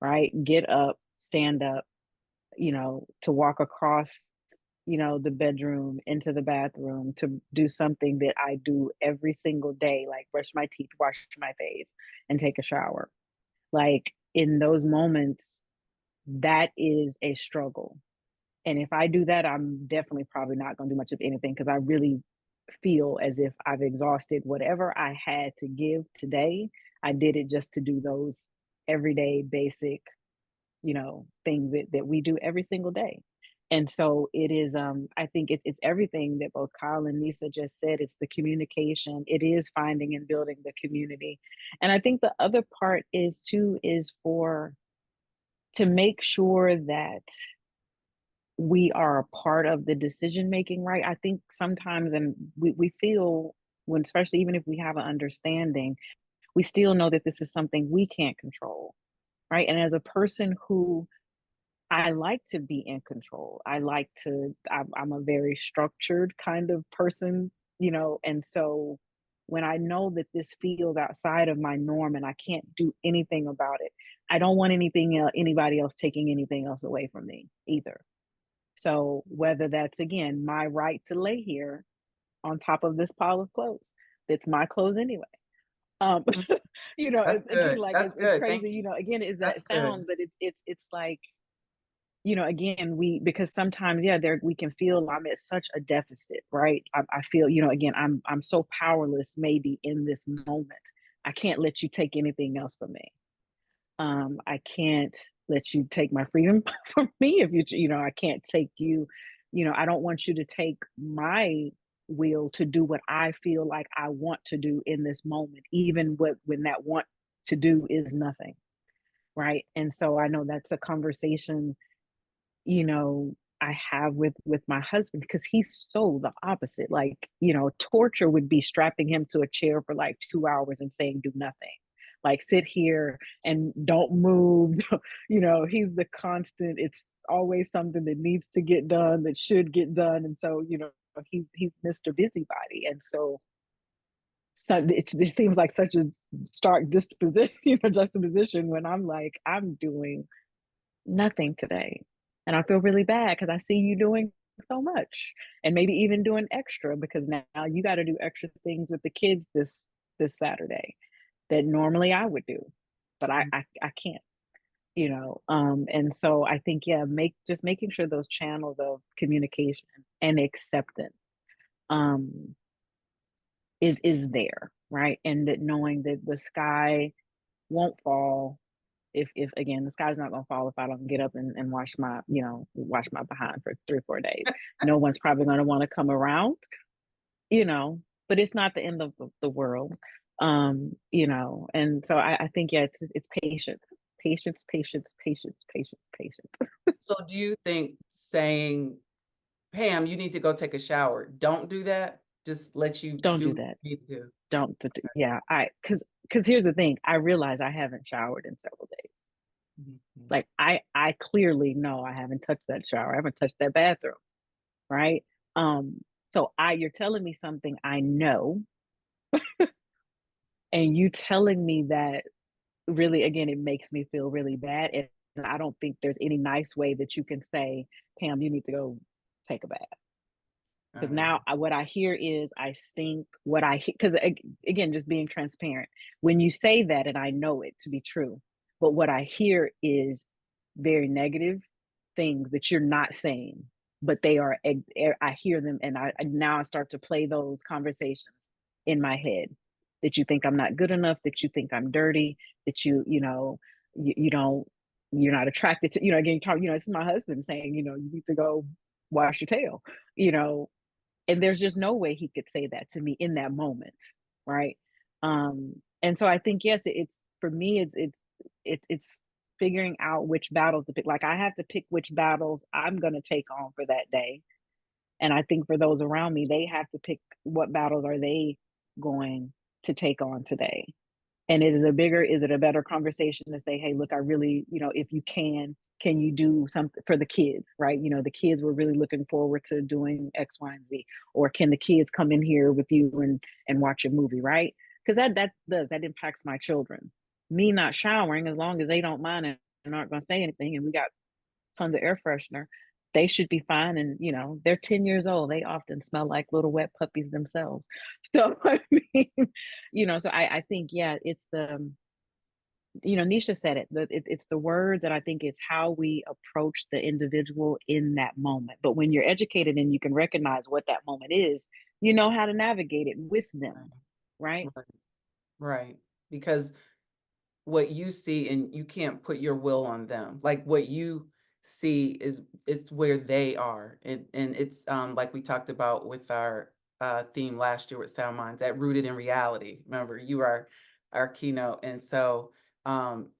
Speaker 4: right? Get up, stand up, to walk across, the bedroom into the bathroom, to do something that I do every single day, like brush my teeth, wash my face, and take a shower. Like in those moments, that is a struggle. And if I do that, I'm definitely probably not going to do much of anything, because I really feel as if I've exhausted whatever I had to give today. I did it just to do those everyday basic, things that we do every single day. And so it is, I think it's everything that both Kyle and Lisa just said. It's the communication. It is finding and building the community. And I think the other part is to make sure that we are a part of the decision making, right? I think sometimes, and we feel when, especially even if we have an understanding, we still know that this is something we can't control, right? And as a person who, I like to be in control. I'm a very structured kind of person, and so when I know that this feels outside of my norm and I can't do anything about it, I don't want anybody else taking anything else away from me either. So whether that's, again, my right to lay here on top of this pile of clothes, that's my clothes anyway.
Speaker 1: That's
Speaker 4: it's
Speaker 1: good.
Speaker 4: again, like
Speaker 1: That's
Speaker 4: it's
Speaker 1: good.
Speaker 4: crazy, again, is that
Speaker 1: That's
Speaker 4: sounds,
Speaker 1: good.
Speaker 4: but it's like, again, because sometimes, we can feel I'm at such a deficit, right? I feel, again, I'm so powerless maybe in this moment. I can't let you take anything else from me. I can't let you take my freedom from me. If I can't take you, I don't want you to take my will to do what I feel like I want to do in this moment, even when that want to do is nothing. Right. And so I know that's a conversation, I have with my husband, because he's so the opposite. Like, torture would be strapping him to a chair for like 2 hours and saying, do nothing. Like, sit here and don't move. He's the constant. It's always something that needs to get done, that should get done. And so, he's Mr. Busybody. And so it seems like such a stark juxtaposition when I'm like, I'm doing nothing today. And I feel really bad because I see you doing so much, and maybe even doing extra, because now you got to do extra things with the kids this Saturday that normally I would do. but I can't, you know. And so I think, yeah, making sure those channels of communication and acceptance is there, right? And that knowing that the sky won't fall if again the sky's not gonna fall if I don't get up and wash my, you know, wash my behind for 3 or 4 days. No one's probably gonna want to come around, you know, but it's not the end of the world. You know, and so I think, yeah, it's patience, patience, patience, patience, patience, patience.
Speaker 1: So do you think saying, Pam, you need to go take a shower, don't do that? Just let you
Speaker 4: Don't
Speaker 1: do
Speaker 4: do
Speaker 1: what
Speaker 4: that.
Speaker 1: you need to do.
Speaker 4: Yeah, because here's the thing, I realize I haven't showered in several days.
Speaker 1: Mhm.
Speaker 4: Like I clearly know I haven't touched that shower, I haven't touched that bathroom, right? So you're telling me something I know, and you telling me that, really, again, it makes me feel really bad. And I don't think there's any nice way that you can say, Pam, you need to go take a bath. Because now what I hear is I stink. What I hear, because again, just being transparent, when you say that, and I know it to be true, but what I hear is very negative things that you're not saying, but they are. I hear them, and I now I start to play those conversations in my head. That you think I'm not good enough, that you think I'm dirty, that you know, you don't, you're not attracted to, you know, again, you talk, you know, this is my husband saying, you know, you need to go wash your tail, you know, and there's just no way he could say that to me in that moment, right? And so I think, yes, it's for me, it's figuring out which battles to pick. Like, I have to pick which battles I'm going to take on for that day, and I think for those around me, they have to pick what battles are they going to take on today. And is it a better conversation to say, hey, look, I really, you know, if you can you do something for the kids, right? You know, the kids were really looking forward to doing X, Y, and Z. Or can the kids come in here with you and watch a movie, right? Because that impacts my children. Me not showering, as long as they don't mind and aren't going to say anything, and we got tons of air freshener, they should be fine. And, you know, they're 10 years old. They often smell like little wet puppies themselves. So, I mean, you know, so I think, yeah, it's the, you know, Nisha said it's the words, and I think it's how we approach the individual in that moment. But when you're educated and you can recognize what that moment is, you know how to navigate it with them, right?
Speaker 1: Right. Right. Because what you see, and you can't put your will on them. Like, what you see is it's where they are. And it's like we talked about with our theme last year with SoundMinds, that rooted in reality. Remember, you are our keynote. And so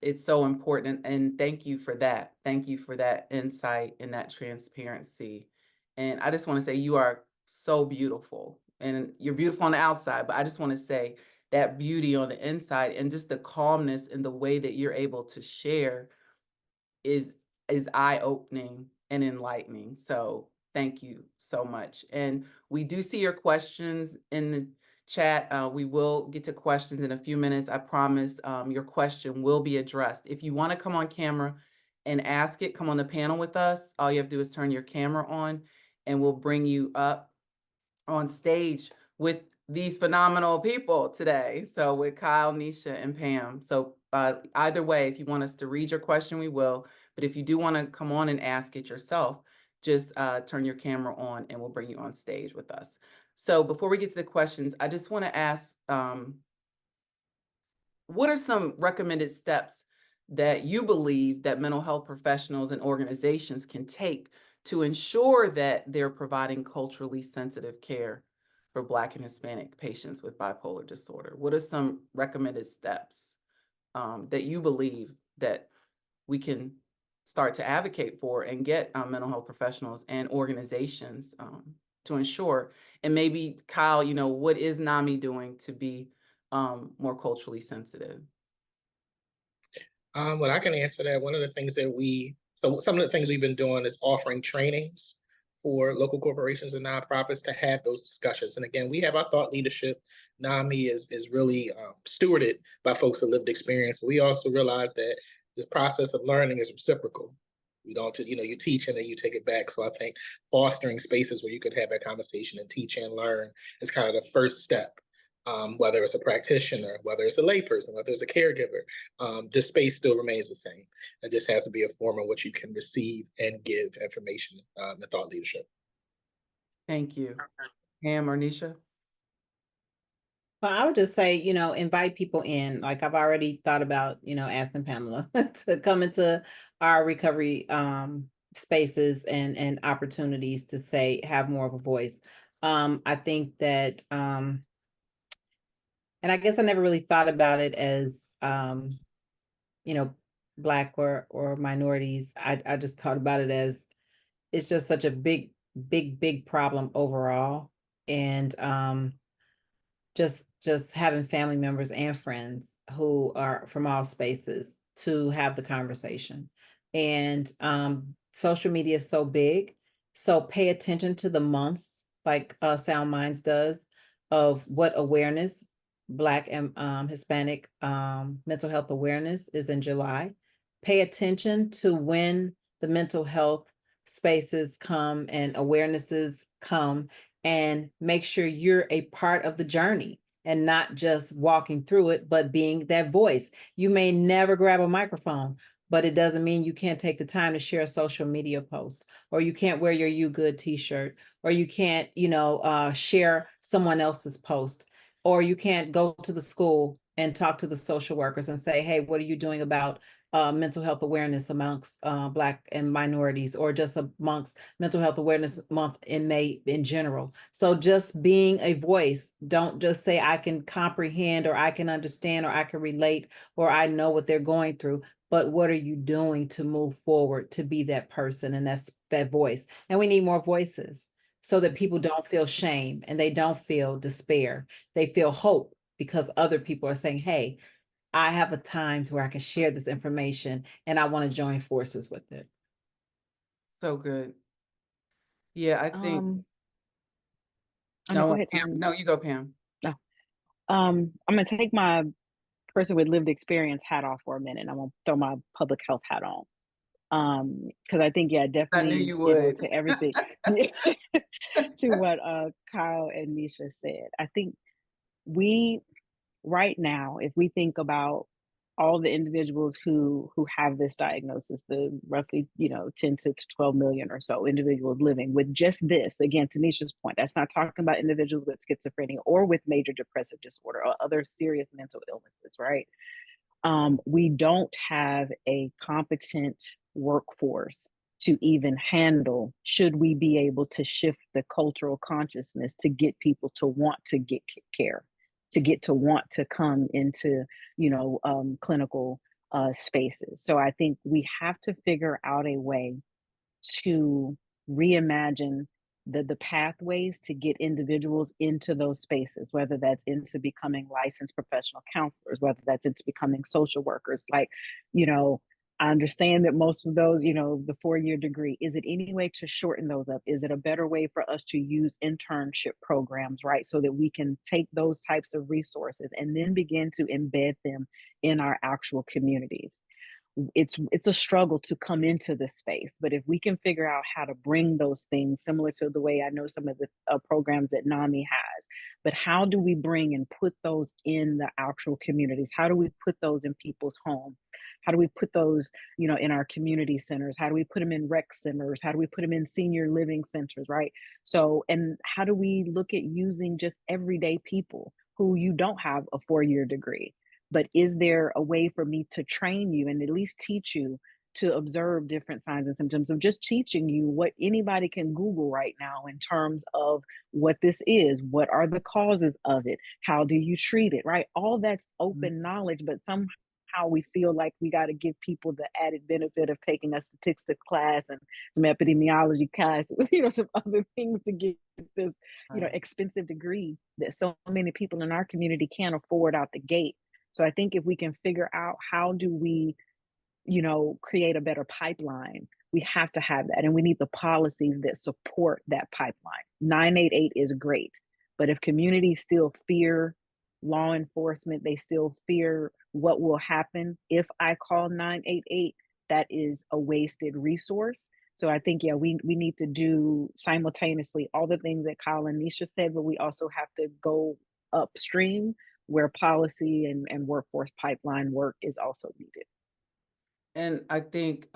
Speaker 1: it's so important. And thank you for that. Thank you for that insight and that transparency. And I just want to say you are so beautiful. And you're beautiful on the outside, but I just want to say that beauty on the inside, and just the calmness in the way that you're able to share is eye-opening and enlightening. So thank you so much. And we do see your questions in the chat. We will get to questions in a few minutes. I promise your question will be addressed. If you want to come on camera and ask it, come on the panel with us. All you have to do is turn your camera on, and we'll bring you up on stage with these phenomenal people today. So with Kyle, Nisha, and Pam. So either way, if you want us to read your question, we will. But if you do want to come on and ask it yourself, just turn your camera on and we'll bring you on stage with us. So before we get to the questions, I just want to ask, what are some recommended steps that you believe that mental health professionals and organizations can take to ensure that they're providing culturally sensitive care for Black and Hispanic patients with bipolar disorder? What are some recommended steps that you believe that we can start to advocate for and get mental health professionals and organizations to ensure? And maybe, Kyle, you know, what is NAMI doing to be more culturally sensitive?
Speaker 3: Well, I can answer that. One of the things that some of the things we've been doing is offering trainings for local corporations and nonprofits to have those discussions. And again, we have our thought leadership. NAMI is really stewarded by folks with lived experience. But we also realize that the process of learning is reciprocal. You don't, you know, you teach and then you take it back. So I think fostering spaces where you could have that conversation and teach and learn is kind of the first step whether it's a practitioner, whether it's a layperson, whether it's a caregiver, the space still remains the same. It just has to be a form in which you can receive and give information and thought leadership.
Speaker 1: Thank you. Pam or Nisha?
Speaker 2: Well, I would just say, invite people in. Like I've already thought about, asking Pamela to come into our recovery spaces and opportunities to say, have more of a voice. I think that, and I guess I never really thought about it as, Black or minorities. I just thought about it as it's just such a big, big, big problem overall. And just having family members and friends who are from all spaces to have the conversation. And social media is so big, so pay attention to the months like SoundMinds does of what awareness, Black and Hispanic mental health awareness is in July. Pay attention to when the mental health spaces come and awarenesses come, and make sure you're a part of the journey and not just walking through it, but being that voice. You may never grab a microphone, but it doesn't mean you can't take the time to share a social media post, or you can't wear your You Good t-shirt, or you can't, share someone else's post, or you can't go to the school and talk to the social workers and say, hey, what are you doing about mental health awareness amongst Black and minorities, or just amongst Mental Health Awareness Month in May in general. So just being a voice, don't just say I can comprehend or I can understand or I can relate or I know what they're going through, but what are you doing to move forward to be that person? And that's that voice. And we need more voices so that people don't feel shame and they don't feel despair. They feel hope because other people are saying, hey, I have a time to where I can share this information and I want to join forces with it.
Speaker 1: So good. Yeah, I think.
Speaker 4: Go ahead, Tanya.
Speaker 1: No, you go, Pam.
Speaker 4: No. I'm going to take my person with lived experience hat off for a minute. I'm going to throw my public health hat on. Because I think, definitely.
Speaker 1: I knew you would.
Speaker 4: To everything, to what Kyle and Nisha said. I think right now, if we think about all the individuals who have this diagnosis, the roughly 10 to 12 million or so individuals living with just this, again, to Nisha's point, that's not talking about individuals with schizophrenia or with major depressive disorder or other serious mental illnesses, right? We don't have a competent workforce to even handle, should we be able to shift the cultural consciousness to get people to want to get care, to get to want to come into, clinical spaces. So I think we have to figure out a way to reimagine the pathways to get individuals into those spaces, whether that's into becoming licensed professional counselors, whether that's into becoming social workers. Like, I understand that most of those, the 4-year degree, is it any way to shorten those up? Is it a better way for us to use internship programs, right? So that we can take those types of resources and then begin to embed them in our actual communities. It's a struggle to come into this space, but if we can figure out how to bring those things, similar to the way I know some of the programs that NAMI has, but how do we bring and put those in the actual communities? How do we put those in people's homes? How do we put those, in our community centers? How do we put them in rec centers? How do we put them in senior living centers, right? So, and how do we look at using just everyday people who you don't have a 4-year degree? But is there a way for me to train you and at least teach you to observe different signs and symptoms, of just teaching you what anybody can Google right now in terms of what this is, what are the causes of it, how do you treat it, right? All that's open knowledge, but somehow we feel like we got to give people the added benefit of taking a statistics class and some epidemiology class, some other things to get this, expensive degree that so many people in our community can't afford out the gate. So I think if we can figure out how do we, create a better pipeline, we have to have that. And we need the policies that support that pipeline. 988 is great, but if communities still fear law enforcement, they still fear what will happen if I call 988, that is a wasted resource. So I think, we need to do simultaneously all the things that Kyle and Nisha said, but we also have to go upstream where policy and workforce pipeline work is also needed.
Speaker 1: And I think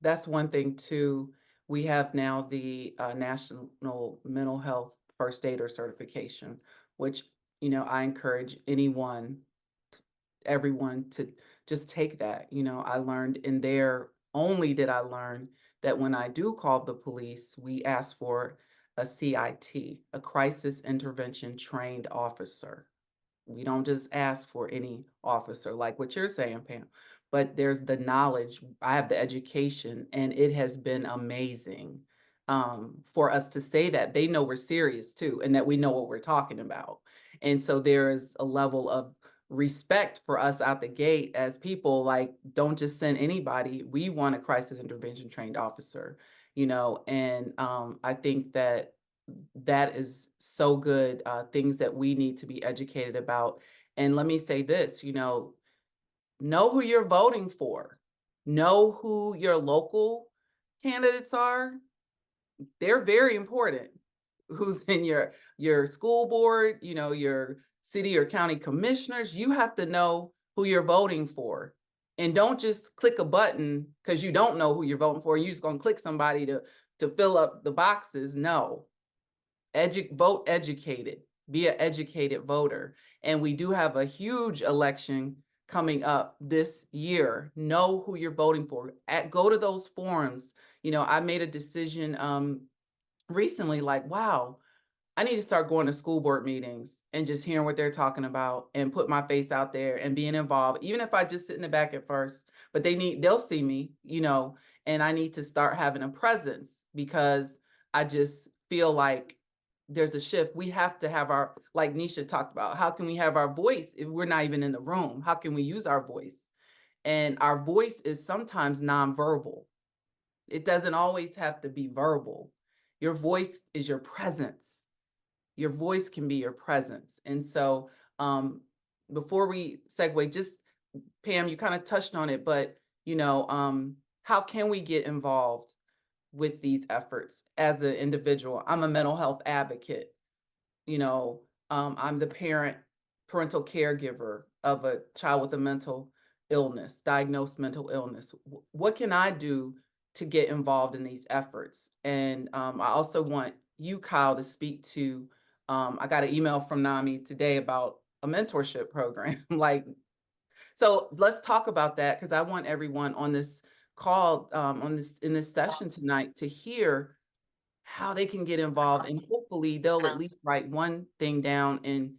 Speaker 1: that's one thing too. We have now the National Mental Health First Aider certification, which, you know, I encourage everyone to just take that. You know, I learned in there, only did I learn that when I do call the police, we ask for a CIT, a crisis intervention trained officer. We don't just ask for any officer like what you're saying, Pam, but there's the knowledge. I have the education, and it has been amazing for us to say that. They know we're serious too, and that we know what we're talking about. And so there is a level of respect for us out the gate as people. Like, don't just send anybody. We want a crisis intervention trained officer, you know, and I think that that is so good, things that we need to be educated about. And let me say this, you know who you're voting for. Know who your local candidates are. They're very important. Who's in your school board, you know, your city or county commissioners. You have to know who you're voting for. And don't just click a button because you don't know who you're voting for. You're just gonna click somebody to fill up the boxes. No. Vote educated, be an educated voter. And we do have a huge election coming up this year. Know who you're voting for. Go to those forums. You know, I made a decision recently, like, wow, I need to start going to school board meetings and just hearing what they're talking about and put my face out there and being involved, even if I just sit in the back at first. But they'll see me, you know, and I need to start having a presence because I just feel like there's a shift. We have to have like Nisha talked about, how can we have our voice if we're not even in the room? How can we use our voice? And our voice is sometimes nonverbal. It doesn't always have to be verbal. Your voice is your presence. Your voice can be your presence. And so before we segue, just Pam, you kind of touched on it, but you know, how can we get involved with these efforts as an individual? I'm a mental health advocate. You know, I'm the parental caregiver of a child with a mental illness, diagnosed mental illness. What can I do to get involved in these efforts? And I also want you, Kyle, to speak to, I got an email from NAMI today about a mentorship program. Like, so let's talk about that, because I want everyone on this call, in this session tonight, to hear how they can get involved, and hopefully they'll at least write one thing down and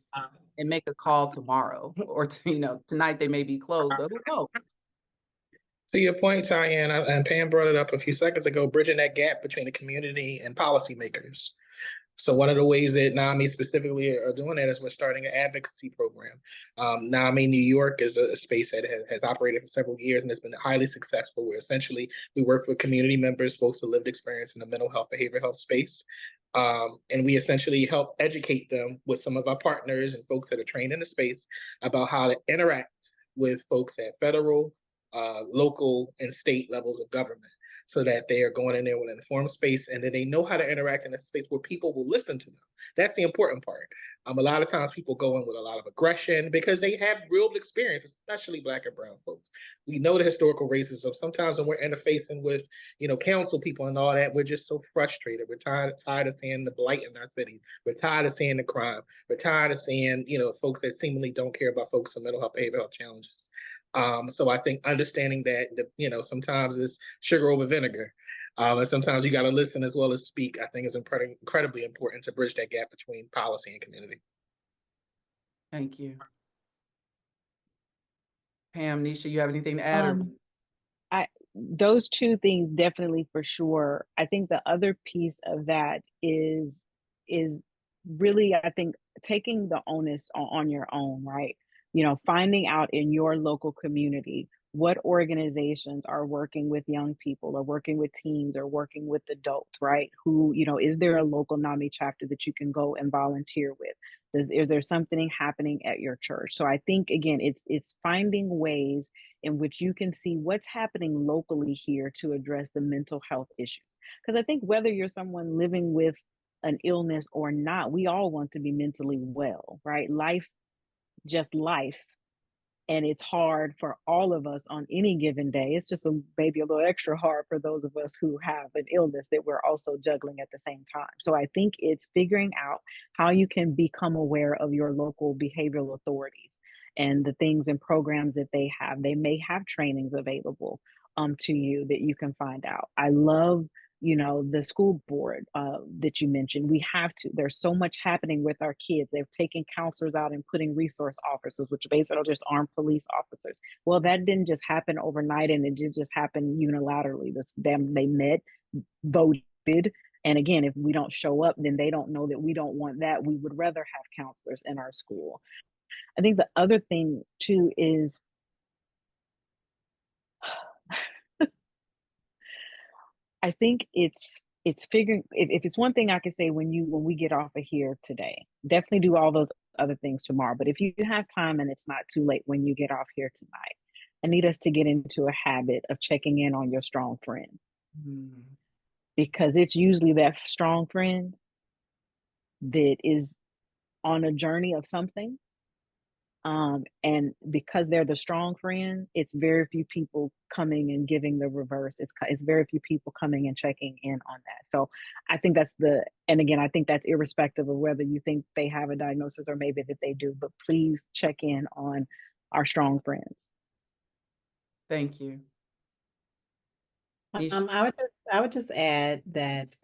Speaker 1: make a call tomorrow, or you know, tonight they may be closed, but who knows?
Speaker 3: To your point, Tanya, and Pam brought it up a few seconds ago, bridging that gap between the community and policymakers. So one of the ways that NAMI specifically are doing that is we're starting an advocacy program. NAMI New York is a space that has operated for several years and has been highly successful, where essentially we work with community members, folks with lived experience in the mental health, behavioral health space. And we essentially help educate them with some of our partners and folks that are trained in the space about how to interact with folks at federal, local, and state levels of government, so that they are going in there with an informed space and that they know how to interact in a space where people will listen to them. That's the important part. A lot of times people go in with a lot of aggression because they have real experience, especially Black and brown folks. We know the historical racism. Sometimes when we're interfacing with, you know, council people and all that, we're just so frustrated. We're tired of seeing the blight in our city. We're tired of seeing the crime. We're tired of seeing, you know, folks that seemingly don't care about folks with mental health, behavioral health challenges. So I think understanding that, you know, sometimes it's sugar over vinegar. And sometimes you got to listen as well as speak, I think is incredibly important to bridge that gap between policy and community.
Speaker 1: Thank you. Pam, Nisha, you have anything to add?
Speaker 4: Those two things definitely, for sure. I think the other piece of that is really, I think, taking the onus on your own, right? You know, finding out in your local community what organizations are working with young people or working with teens or working with adults, right? Who, you know, is there a local NAMI chapter that you can go and volunteer with? Is there something happening at your church? So I think, again, it's finding ways in which you can see what's happening locally here to address the mental health issues. Because I think whether you're someone living with an illness or not, we all want to be mentally well, right? Life just lifes. And it's hard for all of us on any given day. It's just maybe a little extra hard for those of us who have an illness that we're also juggling at the same time. So I think it's figuring out how you can become aware of your local behavioral authorities and the things and programs that they have. They may have trainings available to you that you can find out. I love, the school board that you mentioned. We have to, there's so much happening with our kids. They've taken counselors out and putting resource officers, which basically are just armed police officers. Well, that didn't just happen overnight, and it just happened unilaterally. They met, voted, and again, if we don't show up, then they don't know that we don't want that. We would rather have counselors in our school. I think the other thing too is I think it's figuring, if it's one thing I could say when we get off of here today, definitely do all those other things tomorrow. But if you have time and it's not too late when you get off here tonight, I need us to get into a habit of checking in on your strong friend. Because it's usually that strong friend that is on a journey of something. And because they're the strong friend, it's very few people coming and giving the reverse. It's very few people coming and checking in on that. So I think and again, I think that's irrespective of whether you think they have a diagnosis or maybe that they do, but please check in on our strong friends.
Speaker 1: Thank you.
Speaker 2: I would just add that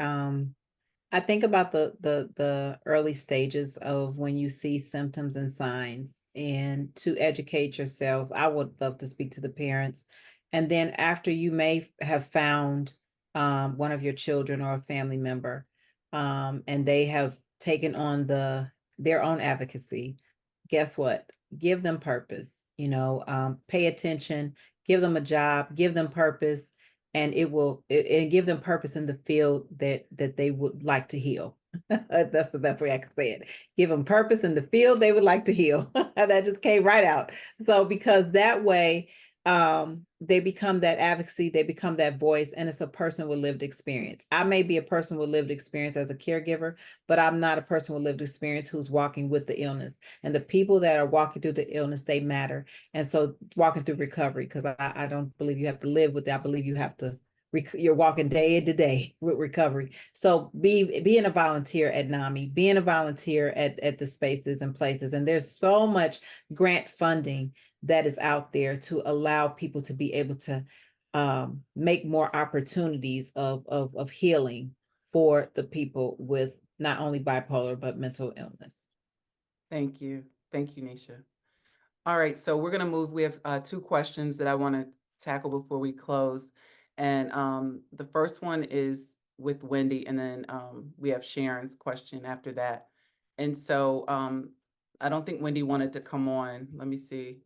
Speaker 2: I think about the early stages of when you see symptoms and signs, and to educate yourself. I would love to speak to the parents. And then after you may have found one of your children or a family member, and they have taken on their own advocacy, guess what? Give them purpose, pay attention, give them a job, give them purpose, and it give them purpose in the field that they would like to heal. That's the best way I can say it. Give them purpose in the field they would like to heal. That just came right out. So because that way, they become that advocacy, they become that voice, and it's a person with lived experience. I may be a person with lived experience as a caregiver, but I'm not a person with lived experience who's walking with the illness. And the people that are walking through the illness, they matter. And so walking through recovery, because I don't believe you have to live with that. I believe you have to, you're walking day to day with recovery. So being a volunteer at NAMI, being a volunteer at the spaces and places, and there's so much grant funding that is out there to allow people to be able to make more opportunities of healing for the people with not only bipolar, but mental illness.
Speaker 1: Thank you. Thank you, Nisha. All right, so we're going to move. We have 2 questions that I want to tackle before we close. And the first one is with Wendy, and then we have Sharon's question after that. And so I don't think Wendy wanted to come on. Let me see.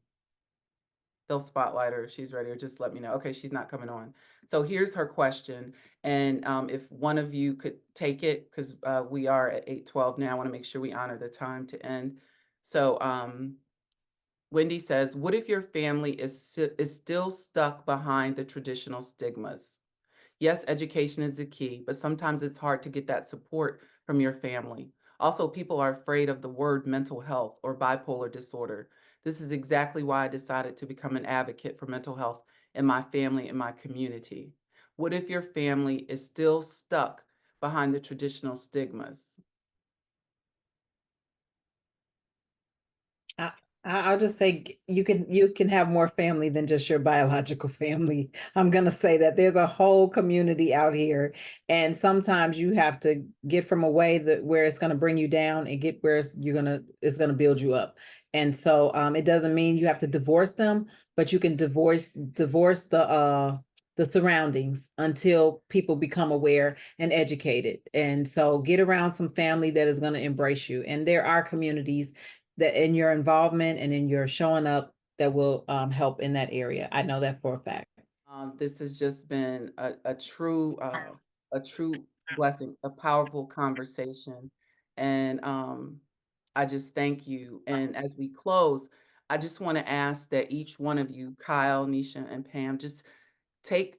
Speaker 1: They'll spotlight her if she's ready, or just let me know. Okay, she's not coming on. So here's her question. And if one of you could take it, because we are at 8:12 now. I want to make sure we honor the time to end. So Wendy says, what if your family is still stuck behind the traditional stigmas? Yes, education is the key, but sometimes it's hard to get that support from your family. Also, people are afraid of the word mental health or bipolar disorder. This is exactly why I decided to become an advocate for mental health in my family and my community. What if your family is still stuck behind the traditional stigmas?
Speaker 2: I'll just say you can have more family than just your biological family. I'm going to say that there's a whole community out here, and sometimes you have to get from a way where it's going to bring you down and get where it's going to build you up. And so it doesn't mean you have to divorce them, but you can divorce the surroundings until people become aware and educated. And so get around some family that is going to embrace you. And there are communities that in your involvement and in your showing up that will help in that area. I know that for a fact.
Speaker 1: This has just been a true blessing, a powerful conversation. And I just thank you. And as we close, I just want to ask that each one of you, Kyle, Nisha, and Pam, just take,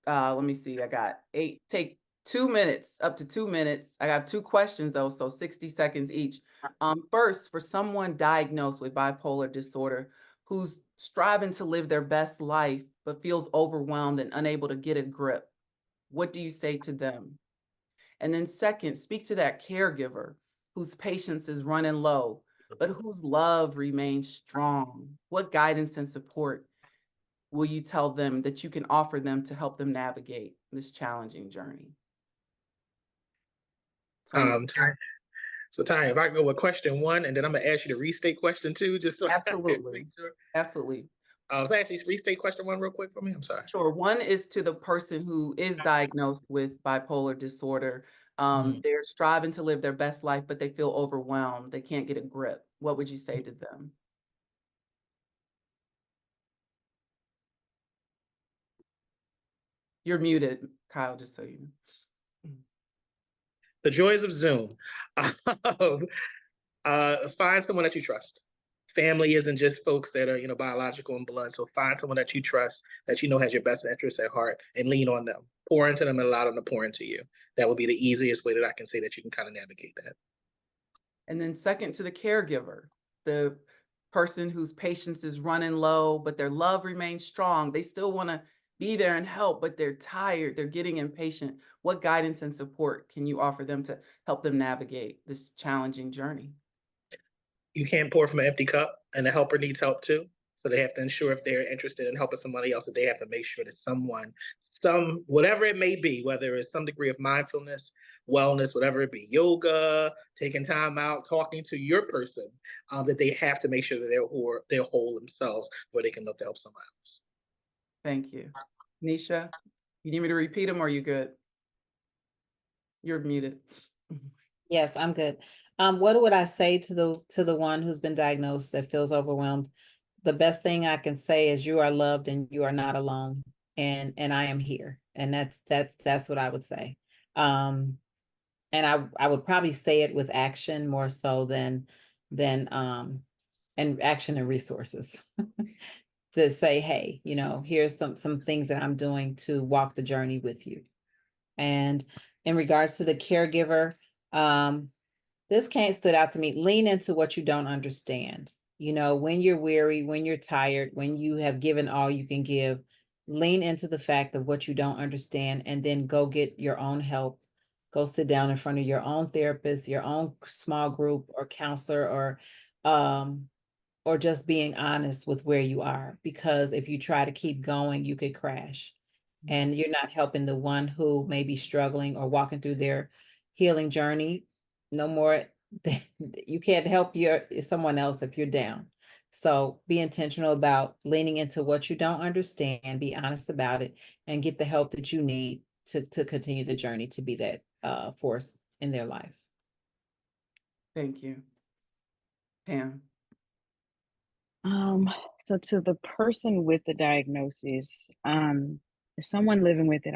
Speaker 1: let me see, I got 8, take 2 minutes, up to 2 minutes. I have 2 questions though, so 60 seconds each. First, for someone diagnosed with bipolar disorder who's striving to live their best life but feels overwhelmed and unable to get a grip, what do you say to them? And then second, speak to that caregiver whose patience is running low, but whose love remains strong. What guidance and support will you tell them that you can offer them to help them navigate this challenging journey?
Speaker 3: Tanya, so Tanya, if I go with question 1, and then I'm gonna ask you to restate question 2, just so I can
Speaker 1: Absolutely.
Speaker 3: make sure.
Speaker 1: Absolutely.
Speaker 3: So actually restate question 1 real quick for me. I'm sorry.
Speaker 1: Sure. One is to the person who is diagnosed with bipolar disorder. They're striving to live their best life, but they feel overwhelmed. They can't get a grip. What would you say to them? You're muted, Kyle, just so you know.
Speaker 3: The joys of Zoom. Find someone that you trust. Family isn't just folks that are, biological and blood. So find someone that you trust, that you know has your best interest at heart, and lean on them. Pour into them and allow them to pour into you. That would be the easiest way that I can say that you can kind of navigate that.
Speaker 1: And then second, to the caregiver, the person whose patience is running low, but their love remains strong. They still want to be there and help, but they're tired. They're getting impatient. What guidance and support can you offer them to help them navigate this challenging journey?
Speaker 3: You can't pour from an empty cup, and the helper needs help too. So they have to ensure, if they're interested in helping somebody else, that they have to make sure that someone, whatever it may be, whether it's some degree of mindfulness, wellness, whatever it be, yoga, taking time out, talking to your person, that they have to make sure that they're whole themselves, where they can look to help someone else.
Speaker 1: Thank you. Nisha, you need me to repeat them or are you good? You're muted.
Speaker 2: Yes, I'm good. What would I say to the one who's been diagnosed that feels overwhelmed? The best thing I can say is you are loved and you are not alone, and I am here, and that's what I would say. And I would probably say it with action more so than and action and resources to say, hey, here's some things that I'm doing to walk the journey with you. And in regards to the caregiver, this stood out to me. Lean into what you don't understand. When you're weary, when you're tired, when you have given all you can give, lean into the fact of what you don't understand, and then go get your own help. Go sit down in front of your own therapist, your own small group or counselor, or just being honest with where you are. Because if you try to keep going, you could crash. And you're not helping the one who may be struggling or walking through their healing journey. No more. You can't help someone else if you're down. So be intentional about leaning into what you don't understand, be honest about it, and get the help that you need to continue the journey to be that force in their life.
Speaker 1: Thank you. Pam.
Speaker 4: So to the person with the diagnosis, someone living with it,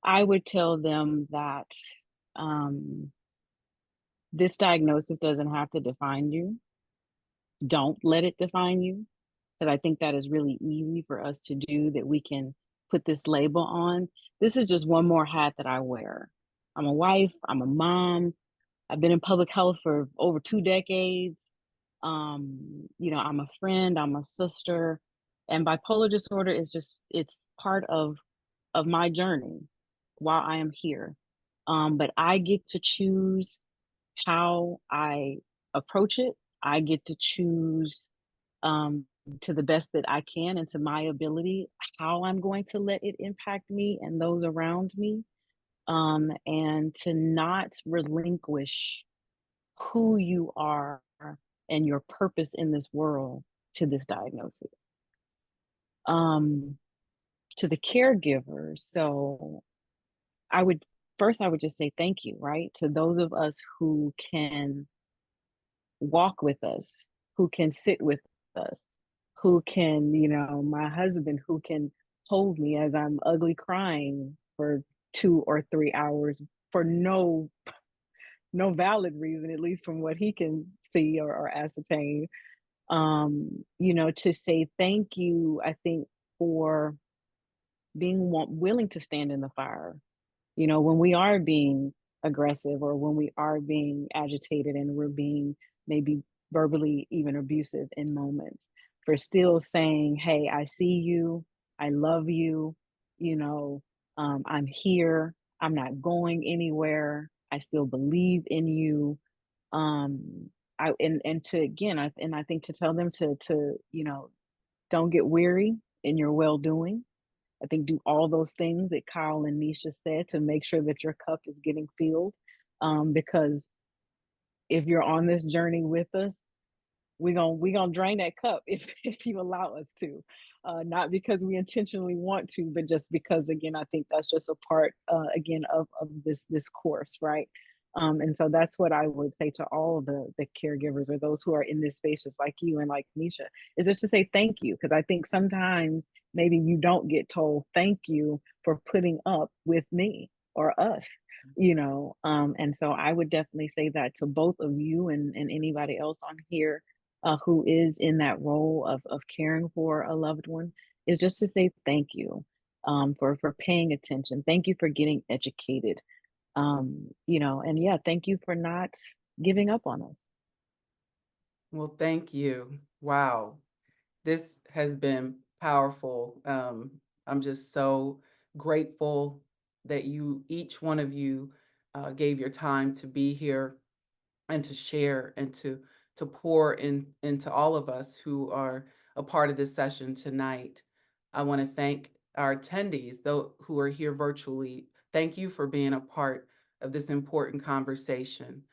Speaker 4: I would tell them that this diagnosis doesn't have to define you. Don't let it define you. Because I think that is really easy for us to do, that we can put this label on. This is just one more hat that I wear. I'm a wife, I'm a mom, I've been in public health for over 2 decades. I'm a friend, I'm a sister, and bipolar disorder is it's part of my journey while I am here. But I get to choose how I approach it. I get to choose to the best that I can and to my ability how I'm going to let it impact me and those around me, and to not relinquish who you are and your purpose in this world to this diagnosis. To the caregivers, so I would just say thank you, right? To those of us who can walk with us, who can sit with us, who can, my husband who can hold me as I'm ugly crying for 2 or 3 hours for no valid reason, at least from what he can see or ascertain. To say thank you, I think, for being willing to stand in the fire, You know, when we are being aggressive or when we are being agitated and we're being maybe verbally even abusive in moments, for still saying, hey, I see you, I love you, you know, I'm here, I'm not going anywhere, I still believe in you. And to again, I think to tell them to you know, don't get weary in your well doing. I think do all those things that Kyle and Nisha said to make sure that your cup is getting filled. Because if you're on this journey with us, we gonna drain that cup if you allow us to. Not because we intentionally want to, but just because again, I think that's just a part again of this course, right? And so that's what I would say to all of the caregivers or those who are in this space, just like you and like Nisha, is just to say thank you. Because I think sometimes maybe you don't get told thank you for putting up with me or us, you know. And so I would definitely say that to both of you and anybody else on here who is in that role of caring for a loved one, is just to say thank you for paying attention. Thank you for getting educated. You know, and yeah, thank you for not giving up on us.
Speaker 1: Well, thank you. Wow. This has been powerful. I'm just so grateful that each one of you, gave your time to be here and to share and to pour into all of us who are a part of this session tonight. I want to thank our attendees, those who are here virtually. Thank you for being a part of this important conversation.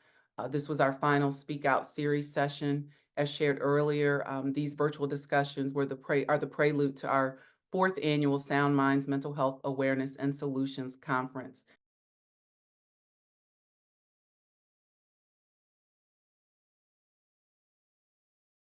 Speaker 1: This was our final Speak Out series session. As shared earlier, these virtual discussions are the prelude to our 4th annual SoundMinds Mental Health Awareness and Solutions Conference.